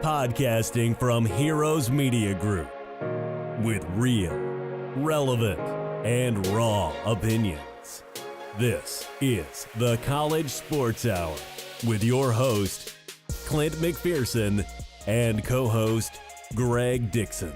Podcasting from Heroes Media Group with real, relevant, and raw opinions. This is the College Sports Hour with your host, Clint McPherson, and co-host, Greg Dixon.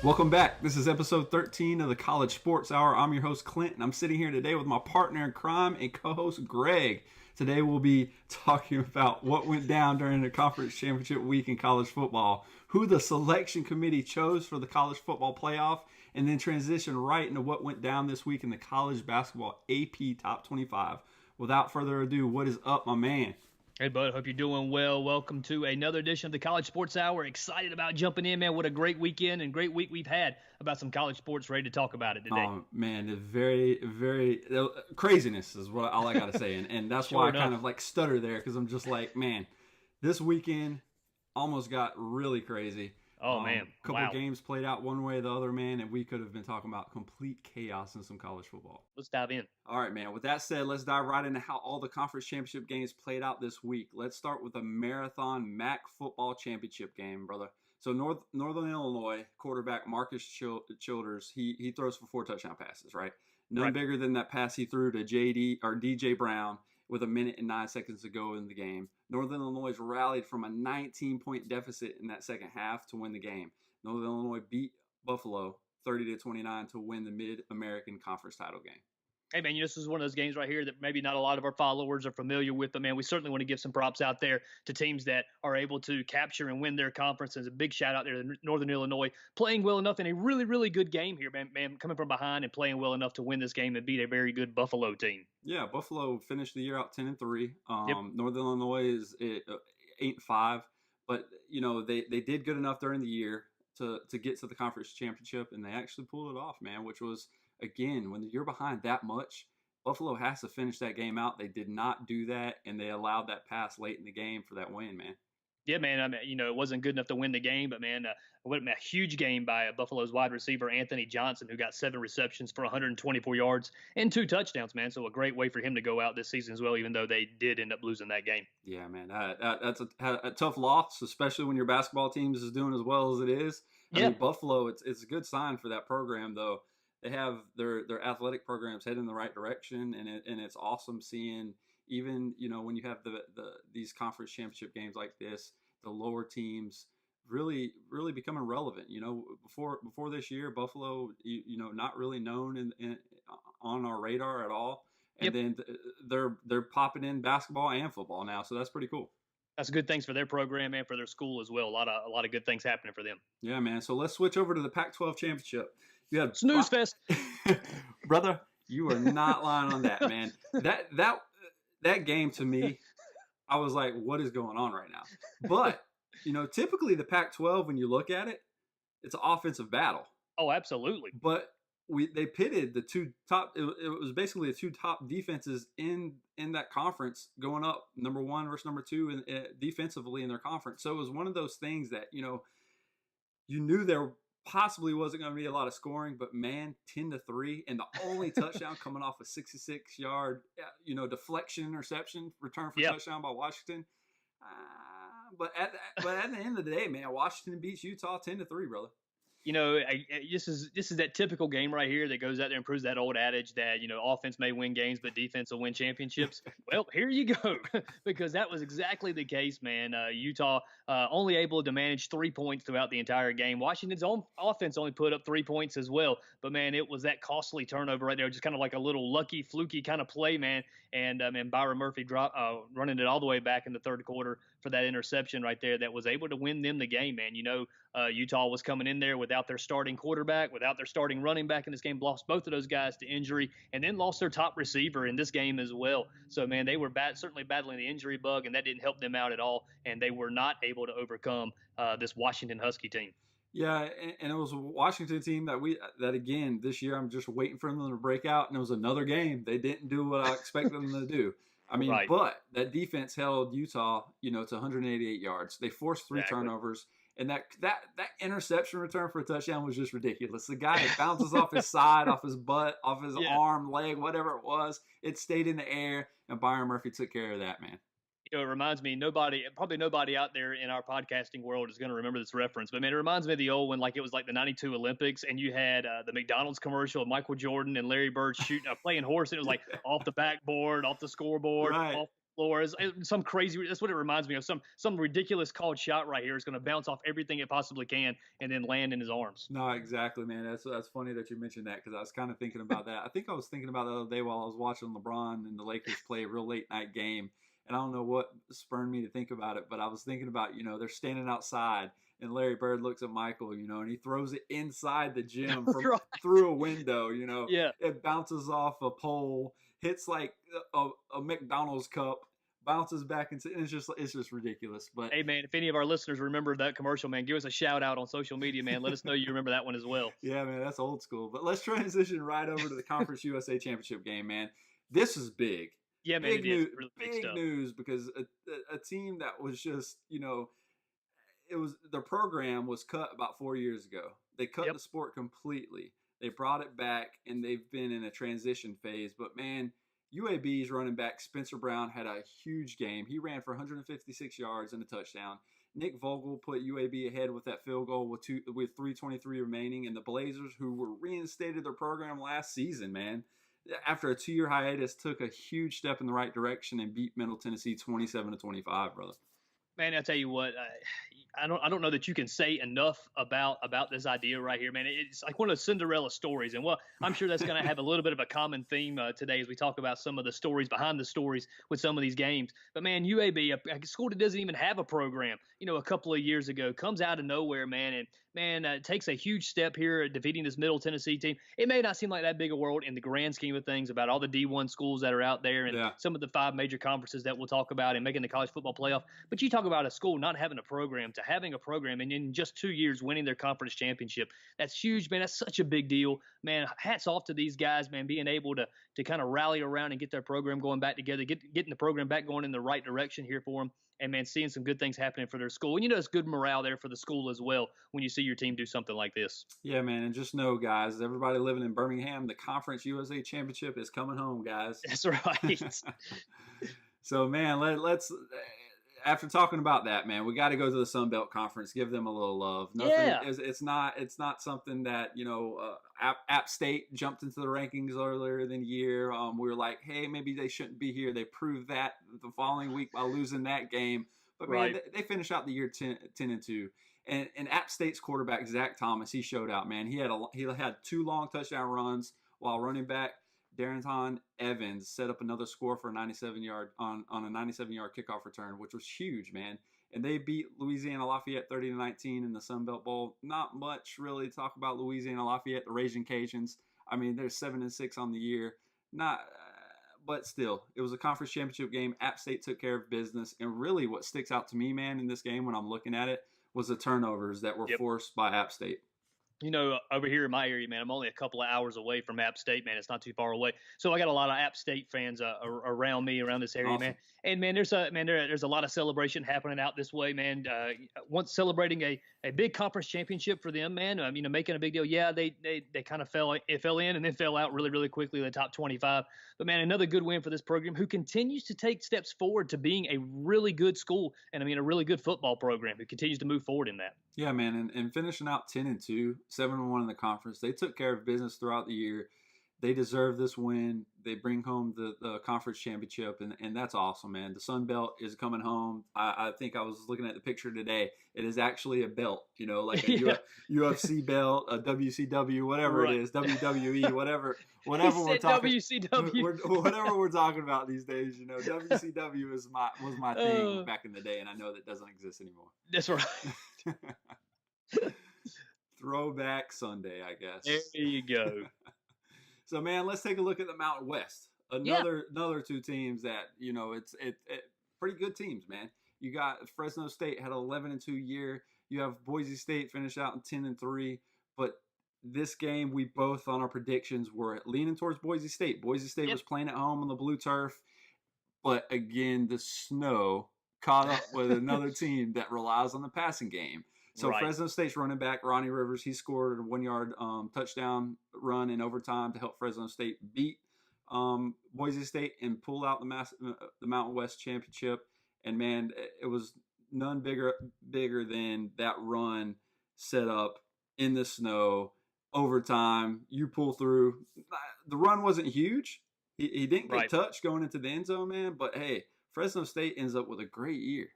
Welcome back. This is episode 13 of the College Sports Hour. I'm your host, Clint, and I'm sitting here today with my partner in crime and co-host, Greg. Today we'll be talking about what went down during the conference championship week in college football, who the selection committee chose for the college football playoff, and then transition right into what went down this week in the college basketball AP Top 25. Without further ado, what is up, my man? Hey, bud. Hope you're doing well. Welcome to another edition of the College Sports Hour. Excited about jumping in, man. What a great weekend and great week we've had about some college sports. Ready to talk about it today. Oh, man. It's very craziness is what all I got to say. And that's Sure why enough. I kind of like stutter there, because I'm just like, man, this weekend almost got really crazy. Oh, man. A couple Wow. games played out one way or the other, man, and we could have been talking about complete chaos in some college football. Let's dive in. All right, man. With that said, let's dive right into how all the conference championship games played out this week. Let's start with the Marathon MAC football championship game, brother. So Northern Illinois quarterback Marcus Childers, he throws for 4 touchdown passes, right? None Right. bigger than that pass he threw to DJ Brown with 1 minute and 9 seconds to go in the game. Northern Illinois rallied from a 19-point deficit in that second half to win the game. Northern Illinois beat Buffalo 30-29 to win the Mid-American Conference title game. Hey, man, this is one of those games right here that maybe not a lot of our followers are familiar with, but, man, we certainly want to give some props out there to teams that are able to capture and win their conferences. A big shout out there to Northern Illinois, playing well enough in a really, really good game here, man, coming from behind and playing well enough to win this game and beat a very good Buffalo team. Yeah, Buffalo finished the year out 10-3. Yep. Northern Illinois is 8-5, but you know they did good enough during the year to get to the conference championship, and they actually pulled it off, man. Which was, again, when you're behind that much, Buffalo has to finish that game out. They did not do that, and they allowed that pass late in the game for that win, man. Yeah, man. I mean, it wasn't good enough to win the game, but, man, what a huge game by Buffalo's wide receiver, Anthony Johnson, who got 7 receptions for 124 yards and 2 touchdowns, man. So a great way for him to go out this season as well, even though they did end up losing that game. Yeah, man. That's a tough loss, especially when your basketball team is doing as well as it is. I mean, Buffalo, it's a good sign for that program, though. They have their athletic programs heading in the right direction, and it's awesome seeing, even, you know, when you have these conference championship games like this, the lower teams really becoming relevant. You know, before this year, Buffalo, you know, not really known on our radar at all, and then they're popping in basketball and football now, so that's pretty cool. That's good things for their program and for their school as well. A lot of good things happening for them. Yeah, man. So let's switch over to the Pac-12 championship. You had Snooze fest. Brother, you are not lying on that, man. That game, to me, I was like, what is going on right now? But, you know, typically the Pac-12, when you look at it, it's an offensive battle. Oh, absolutely. But they pitted the two top. It was basically the two top defenses in that conference going up, number 1 versus number 2 defensively in their conference. So it was one of those things that, you know, you knew there possibly wasn't going to be a lot of scoring, but, man, 10-3, and the only touchdown coming off a 66-yard, you know, deflection interception return for touchdown by Washington. But at the end of the day, man, Washington beats Utah 10-3, brother. You know, this is that typical game right here that goes out there and proves that old adage that, you know, offense may win games, but defense will win championships. Well, here you go, because that was exactly the case, man. Utah only able to manage 3 points throughout the entire game. Washington's own offense only put up 3 points as well. But, man, it was that costly turnover right there, just kind of like a little lucky, fluky kind of play, man. And Byron Murphy running it all the way back in the third quarter for that interception right there that was able to win them the game, man. You know, Utah was coming in there without their starting quarterback, without their starting running back in this game, lost both of those guys to injury, and then lost their top receiver in this game as well. So, man, they were certainly battling the injury bug, and that didn't help them out at all, and they were not able to overcome this Washington Husky team. Yeah, and it was a Washington team that again, this year I'm just waiting for them to break out, and it was another game. They didn't do what I expected them to do. I mean, But that defense held Utah, you know, to 188 yards. They forced 3 turnovers, And that interception return for a touchdown was just ridiculous. The guy bounces off his side, off his butt, off his arm, leg, whatever it was. It stayed in the air, and Byron Murphy took care of that, man. It reminds me, probably nobody out there in our podcasting world is going to remember this reference, but man, it reminds me of the old one, like it was like the '92 Olympics, and you had the McDonald's commercial of Michael Jordan and Larry Bird shooting, playing horse, and it was like off the backboard, off the scoreboard, right. off the floor. It's some crazy. That's what it reminds me of. Some ridiculous called shot right here is going to bounce off everything it possibly can and then land in his arms. No, exactly, man. That's funny that you mentioned that, because I was kind of thinking about that. I think I was thinking about the other day while I was watching LeBron and the Lakers play a real late night game. And I don't know what spurred me to think about it, but I was thinking about, they're standing outside and Larry Bird looks at Michael, and he throws it inside the gym through a window, Yeah. It bounces off a pole, hits like a McDonald's cup, bounces back into, and it's just ridiculous. But hey, man, if any of our listeners remember that commercial, man, give us a shout out on social media, man. Let us know you remember that one as well. Yeah, man, that's old school. But let's transition right over to the Conference USA Championship game, man. This is big. Yeah, man, Really big stuff. News, because a team that was just, their program was cut about 4 years ago. They cut the sport completely. They brought it back, and they've been in a transition phase. But, man, UAB's running back Spencer Brown had a huge game. He ran for 156 yards and a touchdown. Nick Vogel put UAB ahead with that field goal with 3:23 remaining. And the Blazers, who were reinstated their program last season, man, after a 2-year hiatus, took a huge step in the right direction and beat Middle Tennessee 27-25, brother. Man, I'll tell you what, I don't know that you can say enough about this idea right here, man. It's like one of those Cinderella stories, and I'm sure that's going to have a little bit of a common theme today as we talk about some of the stories behind the stories with some of these games. But man, UAB, a school that doesn't even have a program, a couple of years ago, comes out of nowhere, man, and takes a huge step here at defeating this Middle Tennessee team. It may not seem like that big a world in the grand scheme of things about all the D1 schools that are out there and some of the 5 major conferences that we'll talk about and making the college football playoff. But you talk about a school not having a program to having a program and in just 2 years winning their conference championship. That's huge, man. That's such a big deal, man. Hats off to these guys, man, being able to kind of rally around and get their program going back together, getting the program back going in the right direction here for them. And, man, seeing some good things happening for their school. And, it's good morale there for the school as well when you see your team do something like this. Yeah, man, and just know, guys, everybody living in Birmingham, the Conference USA Championship is coming home, guys. That's right. So, man, let's after talking about that, man, we got to go to the Sun Belt Conference, give them a little love. It's not something that, App State jumped into the rankings earlier in the year. We were like, hey, maybe they shouldn't be here. They proved that the following week by losing that game. But, man, they finished out the year 10-2. And App State's quarterback, Zach Thomas, he showed out, man. He had 2 long touchdown runs, while running back Darrington Evans set up another score for a 97-yard on a 97-yard kickoff return, which was huge, man. And they beat Louisiana Lafayette 30-19 in the Sun Belt Bowl. Not much really to talk about Louisiana Lafayette, the Raging Cajuns. I mean, they're 7-6 on the year. But still, it was a conference championship game. App State took care of business. And really what sticks out to me, man, in this game when I'm looking at it was the turnovers that were forced by App State. Over here in my area, man, I'm only a couple of hours away from App State, man. It's not too far away. So I got a lot of App State fans around me, around this area, awesome. Man. And, man, there's a lot of celebration happening out this way, man. Once celebrating a big conference championship for them, man, making a big deal. Yeah, they kind of fell in and then fell out really, really quickly in the top 25. But, man, another good win for this program who continues to take steps forward to being a really good school and, a really good football program who continues to move forward in that. Yeah, man, and finishing out 10-2, 7-1 in the conference. They took care of business throughout the year. They deserve this win. They bring home the conference championship, and that's awesome, man. The Sun Belt is coming home. I think I was looking at the picture today. It is actually a belt, like a UFC belt, a WCW, whatever it is, WWE, whatever we're talking. WCW. Whatever we're talking about these days, WCW was my thing back in the day, and I know that doesn't exist anymore. That's right. Throwback Sunday, I guess. There you go. So, man, let's take a look at the Mountain West. Another 2 teams that, it's pretty good teams, man. You got Fresno State had an 11-2 year. You have Boise State finish out in 10-3. But this game, we both on our predictions were leaning towards Boise State. Boise State was playing at home on the blue turf. But again, the snow caught up with another team that relies on the passing game. So Fresno State's running back, Ronnie Rivers, he scored a 1-yard touchdown run in overtime to help Fresno State beat Boise State and pull out the Mountain West championship. And man, it was none bigger than that run set up in the snow, overtime. You pull through. The run wasn't huge. He didn't get touched going into the end zone, man. But hey, Fresno State ends up with a great year.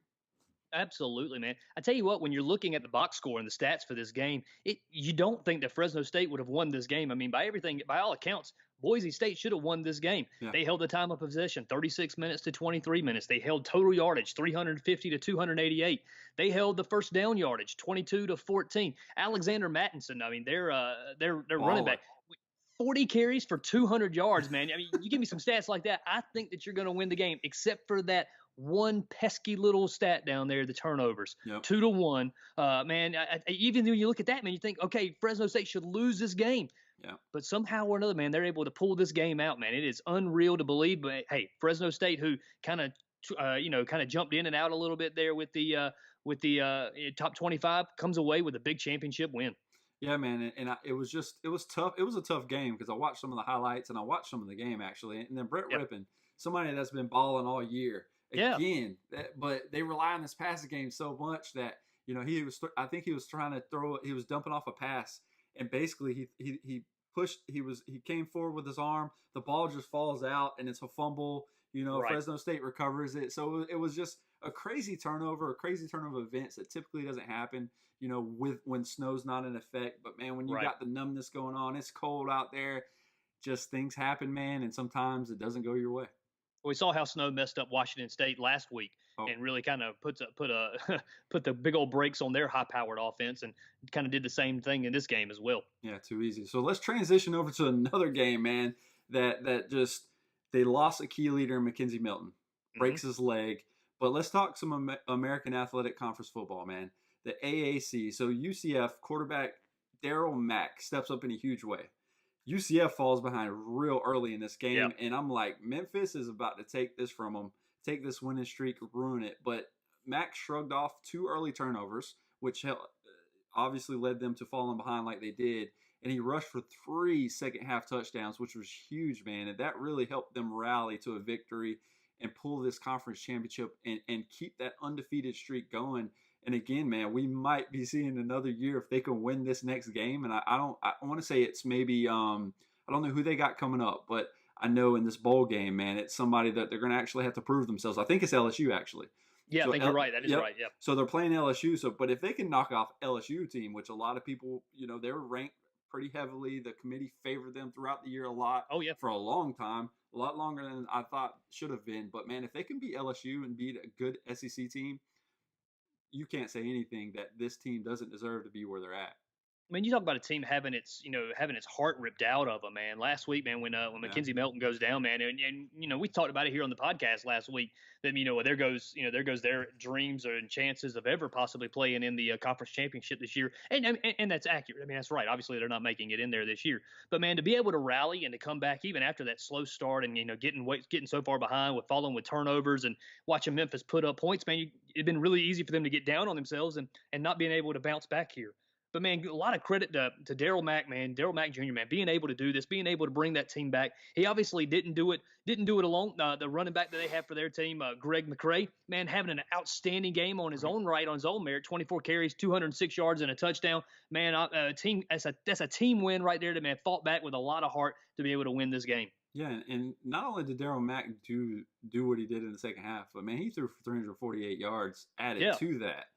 Absolutely, man. I tell you what, when you're looking at the box score and the stats for this game, you don't think that Fresno State would have won this game. I mean, by all accounts, Boise State should have won this game. Yeah. They held the time of possession 36 minutes to 23 minutes. They held total yardage 350 to 288. They held the first down yardage 22 to 14. Alexander Mattinson, I mean, they're running back. 40 carries for 200 yards, man. I mean, you give me some stats like that, I think that you're going to win the game, except for that one pesky little stat down there, the turnovers. 2-1. Man, even when you look at that, man, you think, okay, Fresno State should lose this game. Yeah. But somehow or another, man, they're able to pull this game out, man. It is unreal to believe. But hey, Fresno State, who kind of jumped in and out a little bit there with the top 25, comes away with a big championship win. Yeah, man, and it was tough. It was a tough game because I watched some of the highlights and I watched some of the game actually. And then Brett Rippon, somebody that's been balling all year, again. But they rely on this passing game so much that I think he was trying to throw. He was dumping off a pass, and basically he pushed. He came forward with his arm. The ball just falls out, and it's a fumble. Fresno State recovers it. So it was just a crazy turnover of events that typically doesn't happen, when snow's not in effect. But man, when you got the numbness going on, it's cold out there, just things happen, man. And sometimes it doesn't go your way. We saw how snow messed up Washington State last week and really kind of put the big old brakes on their high-powered offense and kind of did the same thing in this game as well. Yeah, too easy. So let's transition over to another game, man, that just they lost a key leader in Mackenzie Milton, breaks his leg. But let's talk some American Athletic Conference football, man. The AAC. So UCF quarterback Darryl Mack steps up in a huge way. UCF falls behind real early in this game, and I'm like, Memphis is about to take this from them, take this winning streak, ruin it. But Mack shrugged off 2 early turnovers, which obviously led them to falling behind like they did. And he rushed for 3 second-half touchdowns, which was huge, man. And that really helped them rally to a victory and pull this conference championship and keep that undefeated streak going. And again, man, we might be seeing another year if they can win this next game. And I want to say it's maybe I don't know who they got coming up, but I know in this bowl game, man, it's somebody that they're going to actually have to prove themselves. I think it's LSU actually. Yeah, so I think you're right. That is right. Yeah. So they're playing LSU. But if they can knock off LSU team, which a lot of people, they were ranked pretty heavily. The committee favored them throughout the year a lot. Oh yeah. For a long time, a lot longer than I thought should have been. But man, if they can beat LSU and beat a good SEC team, you can't say anything that this team doesn't deserve to be where they're at. I mean, you talk about a team having its heart ripped out of them, man. Last week, man, when Mackenzie Milton goes down, man, and we talked about it here on the podcast last week that there goes their dreams and chances of ever possibly playing in the conference championship this year, and that's accurate. I mean, that's right. Obviously, they're not making it in there this year, but man, to be able to rally and to come back even after that slow start and getting so far behind with following with turnovers and watching Memphis put up points, man, it'd been really easy for them to get down on themselves and not being able to bounce back here. But, man, a lot of credit to Darryl Mack, man, Darryl Mack Jr., man, being able to do this, being able to bring that team back. He obviously didn't do it alone. The running back that they have for their team, Greg McCray, man, having an outstanding game on his own right, on his own merit, 24 carries, 206 yards, and a touchdown. Man, that's a team win right there. That man fought back with a lot of heart to be able to win this game. Yeah, and not only did Darryl Mack do what he did in the second half, but, man, he threw for 348 yards added to that.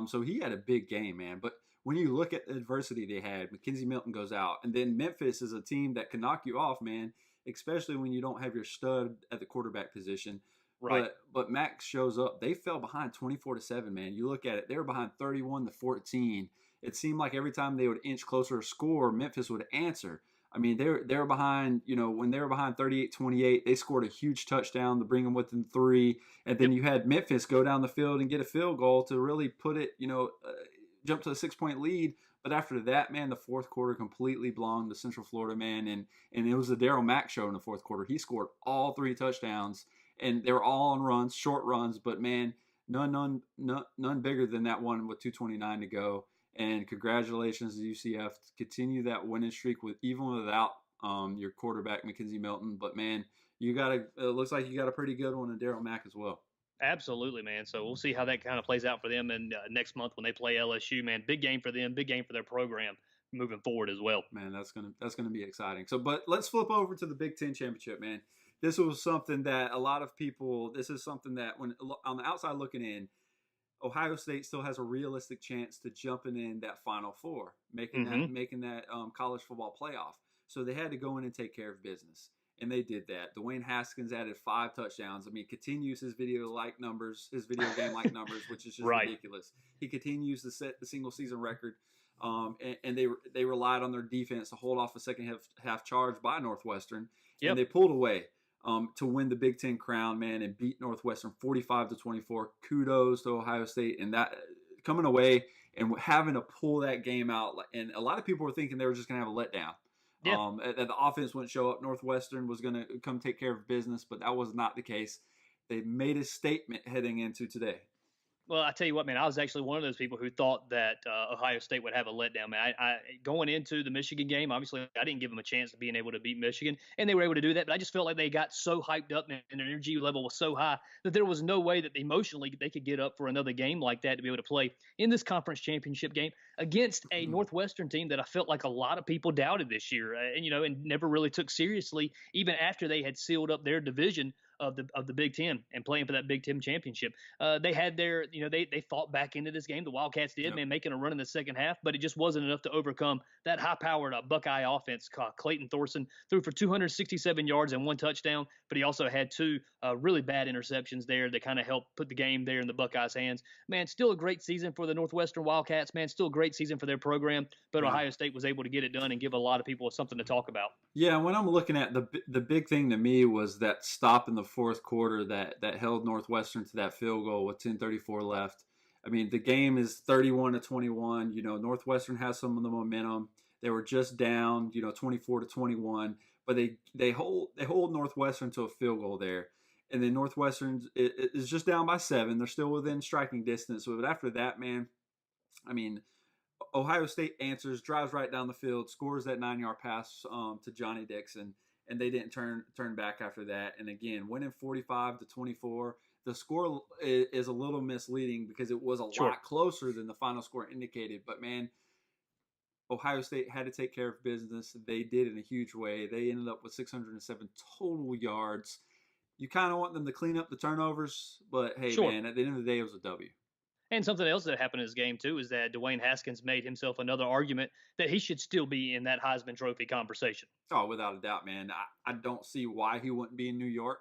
So he had a big game, man. But when you look at the adversity they had, Mackenzie Milton goes out, and then Memphis is a team that can knock you off, man, especially when you don't have your stud at the quarterback position. Right. But Max shows up. They fell behind 24-7, man. You look at it, they were behind 31-14. It seemed like every time they would inch closer to score, Memphis would answer. I mean, they were behind, when they were behind 38-28, they scored a huge touchdown to bring them within 3. And then you had Memphis go down the field and get a field goal to really put it, jump to a 6-point lead. But after that, man, the fourth quarter completely belonged to Central Florida, man. And it was the Darryl Mack show in the fourth quarter. He scored all 3 touchdowns, and they were all on runs, short runs. But, man, none bigger than that one with 2:29 to go. And congratulations to UCF to continue that winning streak even without your quarterback McKenzie Milton. But man, it looks like you got a pretty good one in Daryl Mack as well. Absolutely, man. So we'll see how that kind of plays out for them and next month when they play LSU, man. Big game for them, big game for their program moving forward as well. Man, that's gonna be exciting. So, but let's flip over to the Big Ten championship, man. This was something that a lot of people. This is something that when on the outside looking in, Ohio State still has a realistic chance to jumping in that Final Four, making that college football playoff. So they had to go in and take care of business, and they did that. Dwayne Haskins added 5 touchdowns. I mean, continues his video game like numbers, which is just ridiculous. He continues to set the single season record, and they relied on their defense to hold off a second half charge by Northwestern, and they pulled away. To win the Big Ten crown, man, and beat Northwestern 45-24. Kudos to Ohio State, and that coming away and having to pull that game out. And a lot of people were thinking they were just going to have a letdown. That the offense wouldn't show up. Northwestern was going to come take care of business, but that was not the case. They made a statement heading into today. Well, I tell you what, man, I was actually one of those people who thought that Ohio State would have a letdown. Man, I going into the Michigan game, obviously, I didn't give them a chance of being able to beat Michigan, and they were able to do that. But I just felt like they got so hyped up and their energy level was so high that there was no way that emotionally they could get up for another game like that to be able to play in this conference championship game against a Northwestern team that I felt like a lot of people doubted this year, and never really took seriously, even after they had sealed up their division of the Big Ten and playing for that Big Ten championship. They had their, they fought back into this game. The Wildcats did, man, making a run in the second half, but it just wasn't enough to overcome that high-powered Buckeye offense. Clayton Thorson threw for 267 yards and 1 touchdown, but he also had 2 really bad interceptions there that kind of helped put the game there in the Buckeyes' hands. Man, still a great season for the Northwestern Wildcats, man. Still a great season for their program, but Ohio State was able to get it done and give a lot of people something to talk about. Yeah, when I'm looking at the big thing to me was that stop in the fourth quarter that held Northwestern to that field goal with 10:34 left. I mean, the game is 31-21. Northwestern has some of the momentum. They were just down, 24-21, but they hold Northwestern to a field goal there. And then Northwestern is just down by 7. They're still within striking distance. But after that, man, I mean, Ohio State answers, drives right down the field, scores that 9-yard pass to Johnny Dixon, and they didn't turn back after that. And again, winning 45-24. The score is a little misleading because it was a lot closer than the final score indicated. But man, Ohio State had to take care of business. They did in a huge way. They ended up with 607 total yards. You kind of want them to clean up the turnovers, but hey, man, at the end of the day, it was a W. And something else that happened in this game, too, is that Dwayne Haskins made himself another argument that he should still be in that Heisman Trophy conversation. Oh, without a doubt, man. I don't see why he wouldn't be in New York.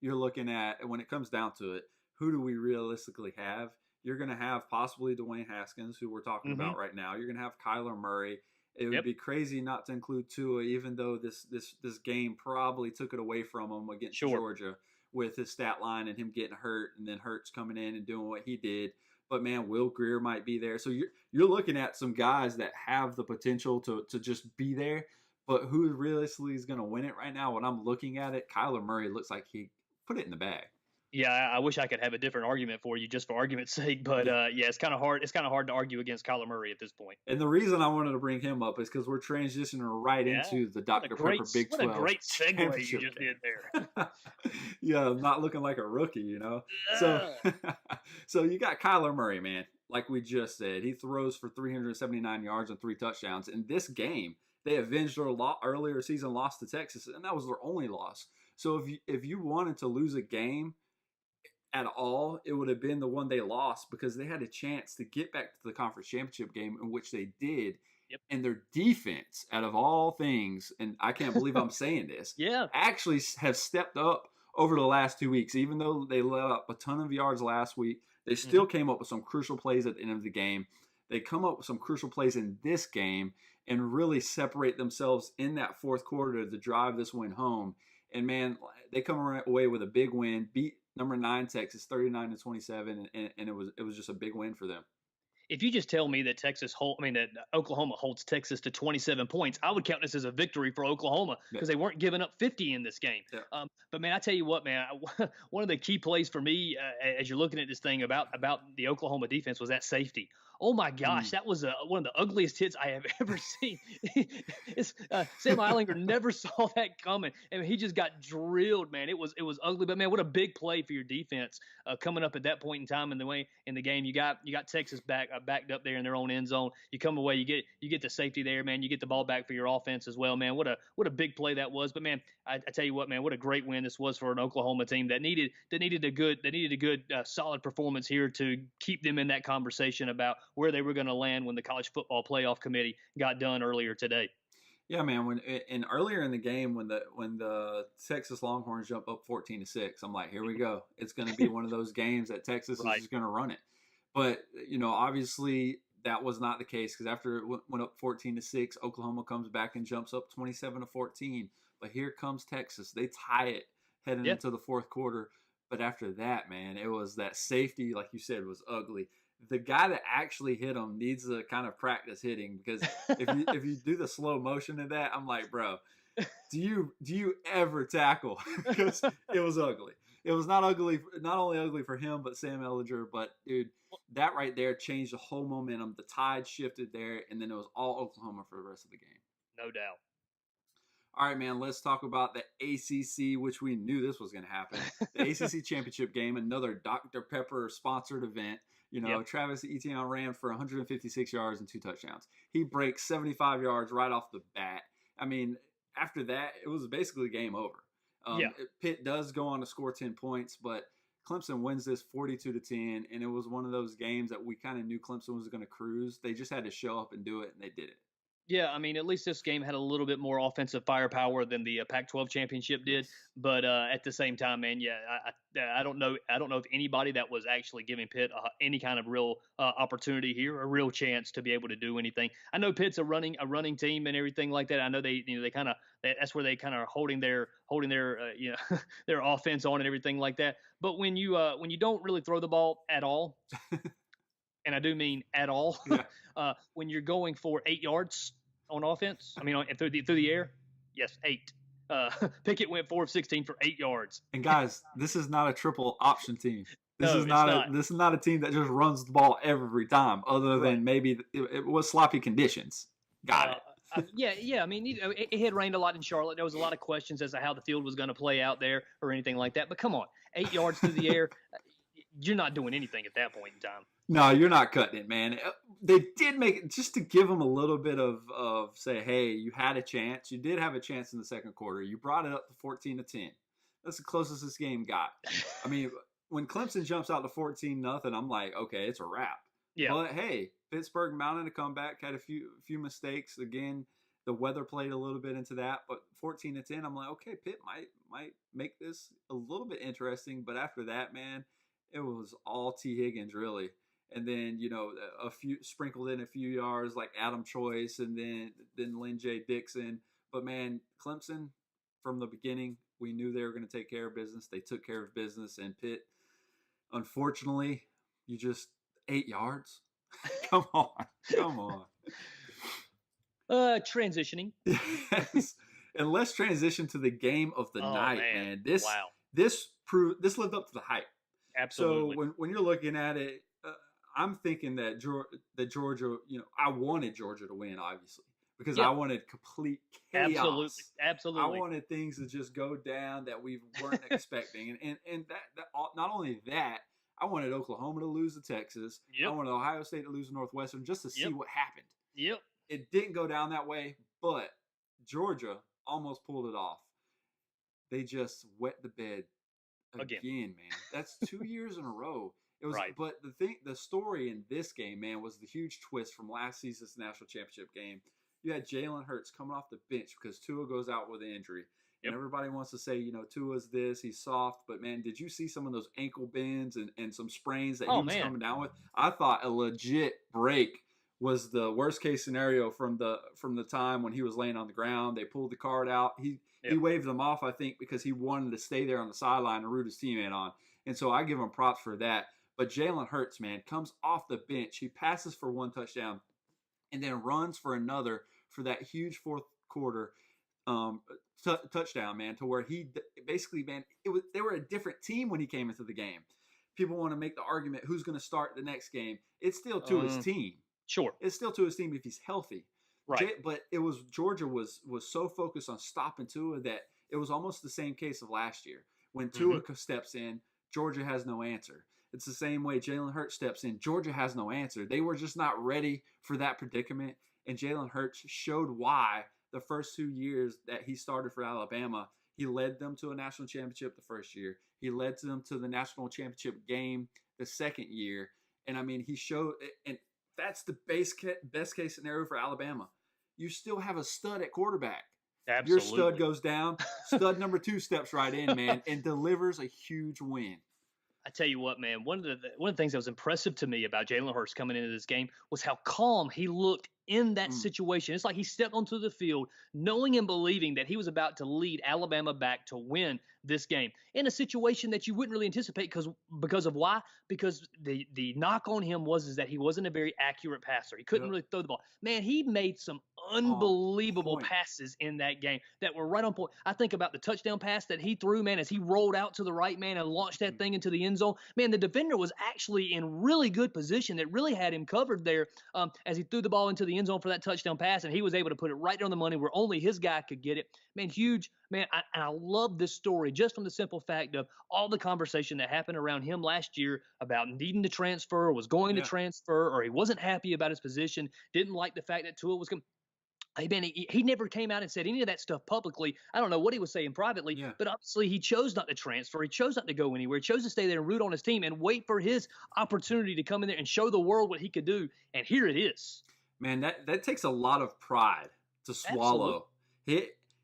You're looking at, when it comes down to it, who do we realistically have? You're going to have possibly Dwayne Haskins, who we're talking about right now. You're going to have Kyler Murray. It would be crazy not to include Tua, even though this game probably took it away from him against Georgia with his stat line and him getting hurt and then Hurts coming in and doing what he did. But, man, Will Grier might be there. So you're looking at some guys that have the potential to just be there. But who realistically is going to win it right now? When I'm looking at it, Kyler Murray looks like he put it in the bag. Yeah, I wish I could have a different argument for you just for argument's sake. But, it's kind of hard. It's kind of hard to argue against Kyler Murray at this point. And the reason I wanted to bring him up is because we're transitioning right into the Dr. Pepper Big 12. What a great segue you just did there. Yeah, not looking like a rookie, So, so you got Kyler Murray, man. Like we just said, he throws for 379 yards and 3 touchdowns. In this game, they avenged their earlier season loss to Texas, and that was their only loss. So if you wanted to lose a game at all, it would have been the one they lost because they had a chance to get back to the conference championship game, in which they did. Yep. And their defense, out of all things, and I can't believe I'm saying this, actually have stepped up over the last 2 weeks. Even though they let up a ton of yards last week, they still came up with some crucial plays at the end of the game. They come up with some crucial plays in this game and really separate themselves in that fourth quarter to drive this win home. And, man, they come away with a big win, beat number 9 Texas 39-27, and it was just a big win for them. if you just tell me that that Oklahoma holds Texas to 27 points, I would count this as a victory for Oklahoma because they weren't giving up 50 in this game. Yeah. But man, I tell you what, man, one of the key plays for me as you're looking at this thing about the Oklahoma defense was that safety. Oh my gosh, that was one of the ugliest hits I have ever seen. Sam Eilinger never saw that coming, and he just got drilled, man. It was ugly, but man, what a big play for your defense coming up at that point in time in the game. You got Texas backed up there in their own end zone. You come away, you get the safety there, man. You get the ball back for your offense as well, man. What a big play that was. But man, I tell you what, man, what a great win this was for an Oklahoma team that needed a good solid performance here to keep them in that conversation about where they were going to land when the College Football Playoff Committee got done earlier today. Yeah, man. Earlier in the game, when the Texas Longhorns jump up 14-6, I'm like, here we go. It's going to be one of those games that Texas is just going to run it. But obviously that was not the case because after it went up 14-6, Oklahoma comes back and jumps up 27-14. But here comes Texas. They tie it heading into the fourth quarter. But after that, man, it was that safety, like you said, was ugly. The guy that actually hit him needs to kind of practice hitting because if you do the slow motion of that, I'm like, bro, do you ever tackle? Because it was ugly. It was not only ugly for him, but Sam Ehlinger. But dude, that right there changed the whole momentum. The tide shifted there, and then it was all Oklahoma for the rest of the game. No doubt. All right, man, let's talk about the ACC, which we knew this was going to happen. The ACC Championship game, another Dr. Pepper-sponsored event. Travis Etienne ran for 156 yards and 2 touchdowns. He breaks 75 yards right off the bat. I mean, after that, it was basically game over. Pitt does go on to score 10 points, but Clemson wins this 42-10, and it was one of those games that we kind of knew Clemson was going to cruise. They just had to show up and do it, and they did it. Yeah, I mean, at least this game had a little bit more offensive firepower than the Pac-12 championship did. But at the same time, man, I don't know if anybody that was actually giving Pitt any kind of real opportunity here, a real chance to be able to do anything. I know Pitt's a running team and everything like that. I know they kind of that's where they kind of holding their their offense on and everything like that. But when you don't really throw the ball at all. And I do mean at all. Yeah. When you're going for 8 yards on offense, I mean through the air, yes, 8. Pickett went 4 of 16 for 8 yards. And guys, this is not a triple option team. This is not a team that just runs the ball every time, other than maybe it was sloppy conditions. Got it. Yeah. I mean, it had rained a lot in Charlotte. There was a lot of questions as to how the field was going to play out there or anything like that. But come on, 8 yards through the air, you're not doing anything at that point in time. No, you're not cutting it, man. They did make it just to give them a little bit of say, hey, you had a chance. You did have a chance in the second quarter. You brought it up to 14-10. That's the closest this game got. I mean, when Clemson jumps out to 14-0, I'm like, okay, it's a wrap. Yeah. But hey, Pittsburgh mounted a comeback, had a few mistakes. Again, the weather played a little bit into that, but 14-10, I'm like, okay, Pitt might make this a little bit interesting. But after that, man, it was all T. Higgins really. And then, a few sprinkled in a few yards like Adam Choice and then Lynn J. Dixon. But man, Clemson, from the beginning, we knew they were going to take care of business. They took care of business. And Pitt, unfortunately, you just 8 yards. Come on. Transitioning. Yes. And let's transition to the game of the night, man. This lived up to the hype. Absolutely. So when you're looking at it, I'm thinking that Georgia, I wanted Georgia to win, obviously, because I wanted complete chaos. Absolutely. I wanted things to just go down that we weren't expecting. And that not only that, I wanted Oklahoma to lose to Texas. Yep. I wanted Ohio State to lose to Northwestern just to see what happened. Yep. It didn't go down that way, but Georgia almost pulled it off. They just wet the bed again, man. That's 2 years in a row. It was, right. But the story in this game, man, was the huge twist from last season's national championship game. You had Jalen Hurts coming off the bench because Tua goes out with an injury. Yep. And everybody wants to say, Tua's this, he's soft. But, man, did you see some of those ankle bends and some sprains that he was coming down with? I thought a legit break was the worst case scenario from the time when he was laying on the ground. They pulled the card out. He waved them off, I think, because he wanted to stay there on the sideline and root his teammate on. And so I give him props for that. But Jalen Hurts, man, comes off the bench. He passes for 1 touchdown and then runs for another for that huge fourth quarter touchdown, man, to where he basically, man, they were a different team when he came into the game. People want to make the argument who's going to start the next game. It's still to his team. Sure. It's still to his team if he's healthy. Right. But it was Georgia was so focused on stopping Tua that it was almost the same case of last year. When Tua steps in, Georgia has no answer. It's the same way Jalen Hurts steps in. Georgia has no answer. They were just not ready for that predicament. And Jalen Hurts showed why the first 2 years that he started for Alabama, he led them to a national championship the first year. He led them to the national championship game the second year. And, I mean, he showed – and that's the best case scenario for Alabama. You still have a stud at quarterback. Absolutely. Your stud goes down. Stud number 2 steps right in, man, and delivers a huge win. I tell you what, man, one of the things that was impressive to me about Jalen Hurts coming into this game was how calm he looked in that situation. It's like he stepped onto the field knowing and believing that he was about to lead Alabama back to win this game in a situation that you wouldn't really anticipate because of why? Because the knock on him was that he wasn't a very accurate passer. He couldn't really throw the ball. Man, he made some unbelievable passes in that game that were right on point. I think about the touchdown pass that he threw, man, as he rolled out to the right, man, and launched that thing into the end zone. Man, the defender was actually in really good position that really had him covered there as he threw the ball into the end zone for that touchdown pass, and he was able to put it right on the money where only his guy could get it. Man, huge. Man, I love this story just from the simple fact of all the conversation that happened around him last year about needing to transfer, was going to transfer, or he wasn't happy about his position, didn't like the fact that Tua was going. Hey, man, he never came out and said any of that stuff publicly. I don't know what he was saying privately, but obviously he chose not to transfer. He chose not to go anywhere. He chose to stay there and root on his team and wait for his opportunity to come in there and show the world what he could do. And here it is. Man, that takes a lot of pride to swallow.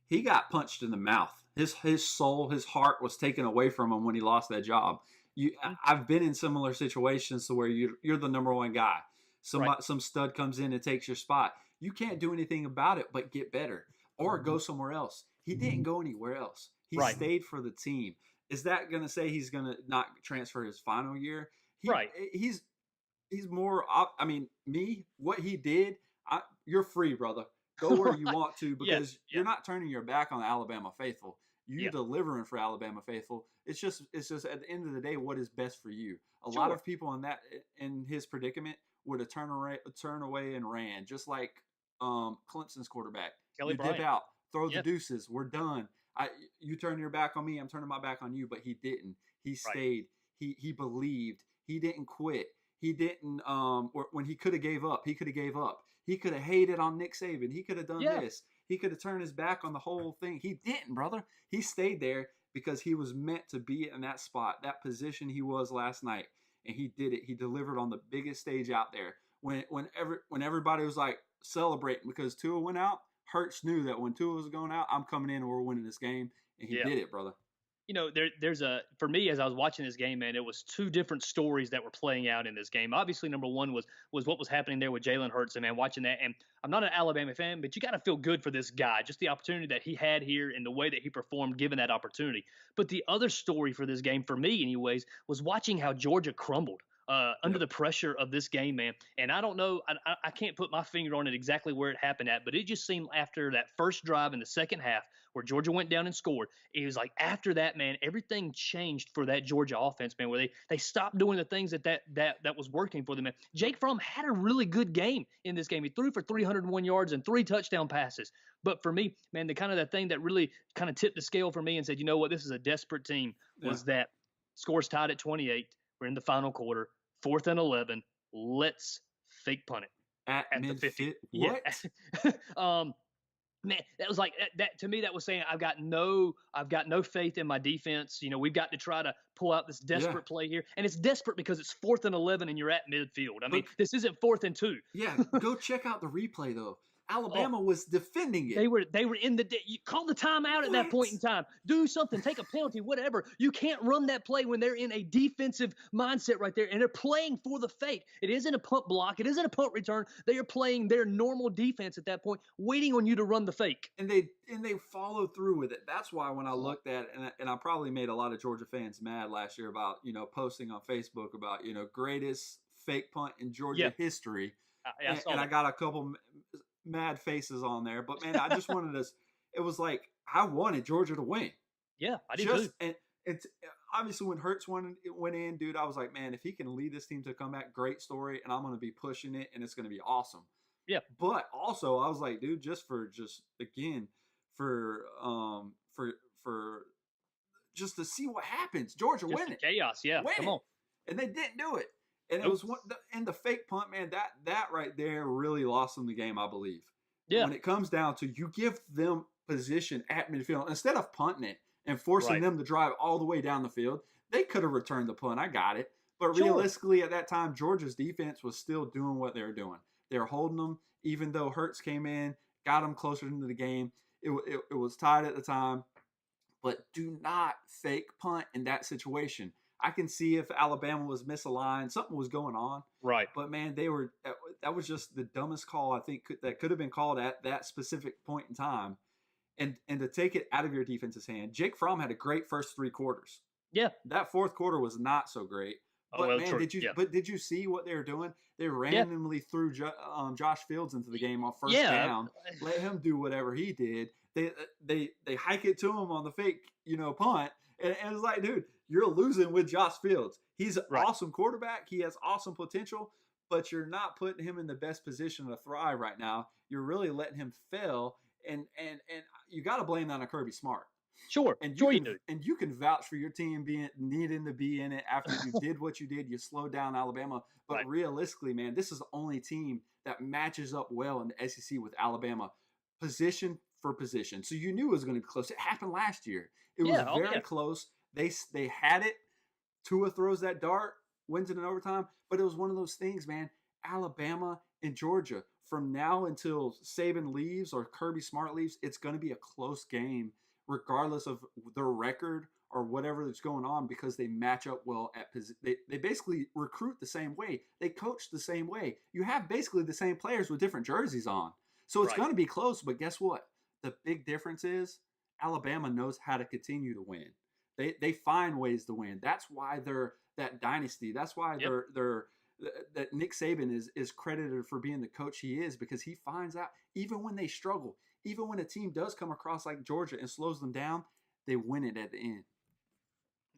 He got punched in the mouth. His soul, his heart was taken away from him when he lost that job. I've been in similar situations to where you're the number one guy. Some stud comes in and takes your spot. You can't do anything about it but get better or go somewhere else. He didn't go anywhere else. He stayed for the team. Is that going to say he's going to not transfer his final year? He's more – I mean, what he did, you're free, brother. Go where you want to because you're not turning your back on Alabama faithful. You're delivering for Alabama faithful. It's just at the end of the day, what is best for you. A lot of people in his predicament would have turned away and ran, just like Clemson's quarterback. Kelly Dip out, throw the deuces. We're done. You turn your back on me, I'm turning my back on you. But he didn't. He stayed. He believed. He didn't quit. He didn't. When he could have gave up, he could have gave up. He could have hated on Nick Saban. He could have done this. He could have turned his back on the whole thing. He didn't, brother. He stayed there because he was meant to be in that spot, that position he was last night. And he did it. He delivered on the biggest stage out there. When everybody was like celebrating because Tua went out, Hurts knew that when Tua was going out, I'm coming in and we're winning this game. And he did it, brother. You know, for me, as I was watching this game, man, it was two different stories that were playing out in this game. Obviously, number one was what was happening there with Jalen Hurts, and man, watching that. And I'm not an Alabama fan, but you got to feel good for this guy, just the opportunity that he had here and the way that he performed given that opportunity. But the other story for this game, for me anyways, was watching how Georgia crumbled under the pressure of this game, man. And I don't know, I can't put my finger on it exactly where it happened at, but it just seemed after that first drive in the second half where Georgia went down and scored, it was like after that, man, everything changed for that Georgia offense, man, where they stopped doing the things that was working for them. Man. Jake Fromm had a really good game in this game. He threw for 301 yards and 3 touchdown passes. But for me, man, the thing that really kind of tipped the scale for me and said, you know what, this is a desperate team was that scores tied at 28. We're in the final quarter, 4th and 11. Let's fake punt it at the 50. What? Yeah. Man, that was like that to me. That was saying I've got no faith in my defense. You know, we've got to try to pull out this desperate play here, and it's desperate because it's 4th and 11 and you're at midfield. I mean, this isn't 4th and 2. Yeah, go check out the replay though. Alabama was defending it. They were in the you call the timeout at that point in time. Do something, take a penalty, whatever. You can't run that play when they're in a defensive mindset right there, and they're playing for the fake. It isn't a punt block. It isn't a punt return. They are playing their normal defense at that point, waiting on you to run the fake. And they follow through with it. That's why when I looked at it, and I probably made a lot of Georgia fans mad last year about, posting on Facebook about, greatest fake punt in Georgia history. And I got a couple mad faces on there, but man, I just wanted to. It was like I wanted Georgia to win. Yeah, I did too. And it's obviously when Hurts went in, dude, I was like, man, if he can lead this team to a comeback, great story, and I'm going to be pushing it, and it's going to be awesome. Yeah. But also, I was like, dude, for just to see what happens, Georgia just winning chaos. Yeah, come on. And they didn't do it. And it was the fake punt, man, that right there really lost them the game, I believe. Yeah. When it comes down to you give them position at midfield, instead of punting it and forcing them to drive all the way down the field, they could have returned the punt. I got it. But realistically, at that time, Georgia's defense was still doing what they were doing. They were holding them, even though Hurts came in, got them closer into the game. It was tied at the time. But do not fake punt in that situation. I can see if Alabama was misaligned, something was going on. Right. But, man, that was just the dumbest call I think that could have been called at that specific point in time. And to take it out of your defense's hand. Jake Fromm had a great first 3 quarters. Yeah. That fourth quarter was not so great. But, did you see what they were doing? They randomly threw Josh Fields into the game on first down, let him do whatever he did. They hike it to him on the fake, punt. And it's like, dude, you're losing with Josh Fields. He's an awesome quarterback. He has awesome potential, but you're not putting him in the best position to thrive right now. You're really letting him fail, and you got to blame that on Kirby Smart. Sure, and you do. And you can vouch for your team needing to be in it after you did what you did. You slowed down Alabama, but realistically, man, this is the only team that matches up well in the SEC with Alabama, position for position. So you knew it was going to be close. It happened last year. It was very close. They had it. Tua throws that dart, wins it in overtime. But it was one of those things, man. Alabama and Georgia, from now until Saban leaves or Kirby Smart leaves, it's going to be a close game, regardless of their record or whatever that's going on, because they match up well at they basically recruit the same way. They coach the same way. You have basically the same players with different jerseys on. So it's going to be close, but guess what? The big difference is Alabama knows how to continue to win. They find ways to win. That's why they're that dynasty. That's why that Nick Saban is credited for being the coach he is, because he finds out even when they struggle, even when a team does come across like Georgia and slows them down, they win it at the end.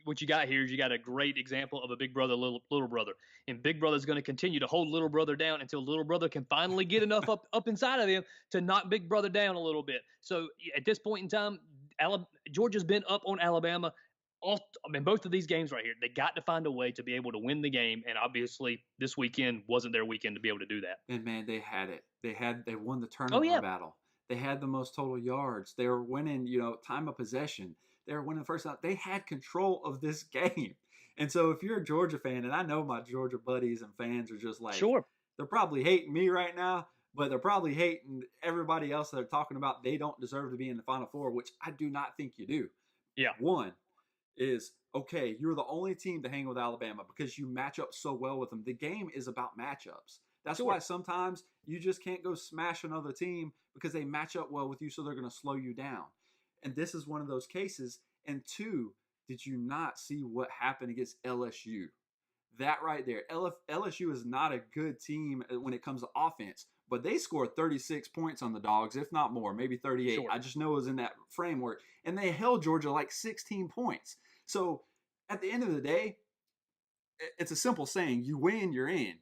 What you got here is you got a great example of a big brother, little brother. And big brother's going to continue to hold little brother down until little brother can finally get enough up inside of him to knock big brother down a little bit. So at this point in time, Georgia's been up on Alabama. Both of these games right here, they got to find a way to be able to win the game. And obviously this weekend wasn't their weekend to be able to do that. And man, they had it. They won the turnover battle. They had the most total yards. They were winning, time of possession. They were winning the first time. They had control of this game. And so if you're a Georgia fan, and I know my Georgia buddies and fans are just like, they're probably hating me right now, but they're probably hating everybody else that are talking about they don't deserve to be in the Final Four, which I do not think you do. Yeah. One is, okay, you're the only team to hang with Alabama because you match up so well with them. The game is about matchups. That's why sometimes you just can't go smash another team because they match up well with you, so they're going to slow you down. And this is one of those cases. And 2, did you not see what happened against LSU? That right there. LSU is not a good team when it comes to offense, but they scored 36 points on the Dogs, if not more, maybe 38. Sure. I just know it was in that framework. And they held Georgia like 16 points. So at the end of the day, it's a simple saying. You win, you're in.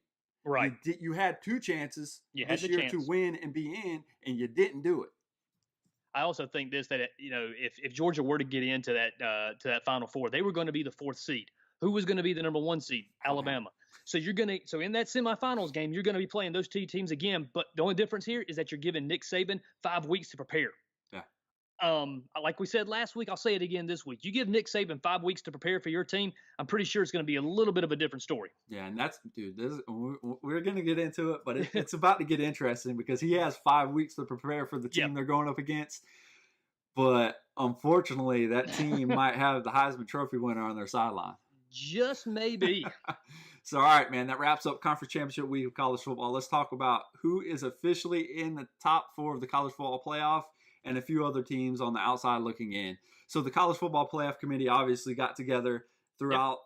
Right. You had 2 chances this year to win and be in, and you didn't do it. I also think that if Georgia were to get into that Final Four, they were going to be the 4th seed. Who was going to be the number 1 seed? Alabama. So so in that semifinals game, you're going to be playing those 2 teams again. But the only difference here is that you're giving Nick Saban 5 weeks to prepare. Yeah. Like we said last week, I'll say it again this week. You give Nick Saban 5 weeks to prepare for your team, I'm pretty sure it's going to be a little bit of a different story. Yeah, and that's dude. We're going to get into it, but it's about to get interesting because he has 5 weeks to prepare for the team Yep. they're going up against. But unfortunately, that team might have the Heisman Trophy winner on their sideline. Just maybe. So, all right, man, that wraps up Conference Championship Week of college football. Let's talk about who is officially in the top 4 of the college football playoff and a few other teams on the outside looking in. So, the College Football Playoff Committee obviously got together throughout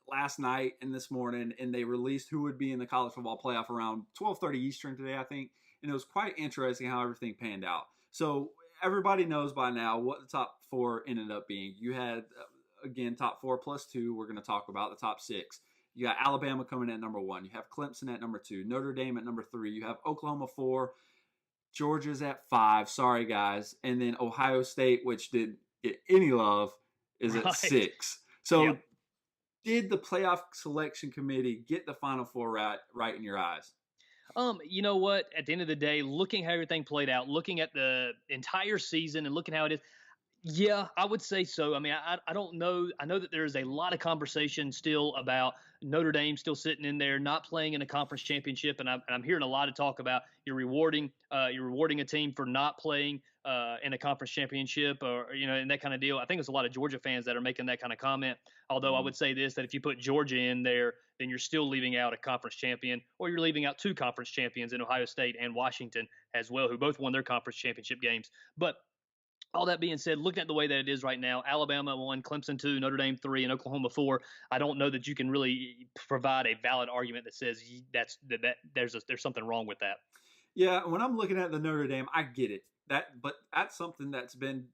last night and this morning, and they released who would be in the college football playoff around 12:30 Eastern today, I think. And it was quite interesting how everything panned out. So, everybody knows by now what the top 4 ended up being. You had, again, top 4 plus 2. We're going to talk about the top 6. You got Alabama coming in at number 1. You have Clemson at number 2. Notre Dame at number 3. You have Oklahoma 4. Georgia's at 5. Sorry, guys. And then Ohio State, which didn't get any love, is at 6. So did the playoff selection committee get the Final Four right in your eyes? You know what? At the end of the day, looking how everything played out, looking at the entire season and looking how it is, yeah, I would say so. I mean, I don't know. I know that there is a lot of conversation still about Notre Dame still sitting in there, not playing in a conference championship, and I'm hearing a lot of talk about you're rewarding a team for not playing in a conference championship, or and that kind of deal. I think there's a lot of Georgia fans that are making that kind of comment. Although I would say this, that if you put Georgia in there, then you're still leaving out a conference champion, or you're leaving out 2 conference champions in Ohio State and Washington as well, who both won their conference championship games. But all that being said, looking at the way that it is right now, Alabama 1, Clemson 2, Notre Dame 3, and Oklahoma 4, I don't know that you can really provide a valid argument that says that there's something wrong with that. Yeah, when I'm looking at the Notre Dame, I get it. But that's something that's been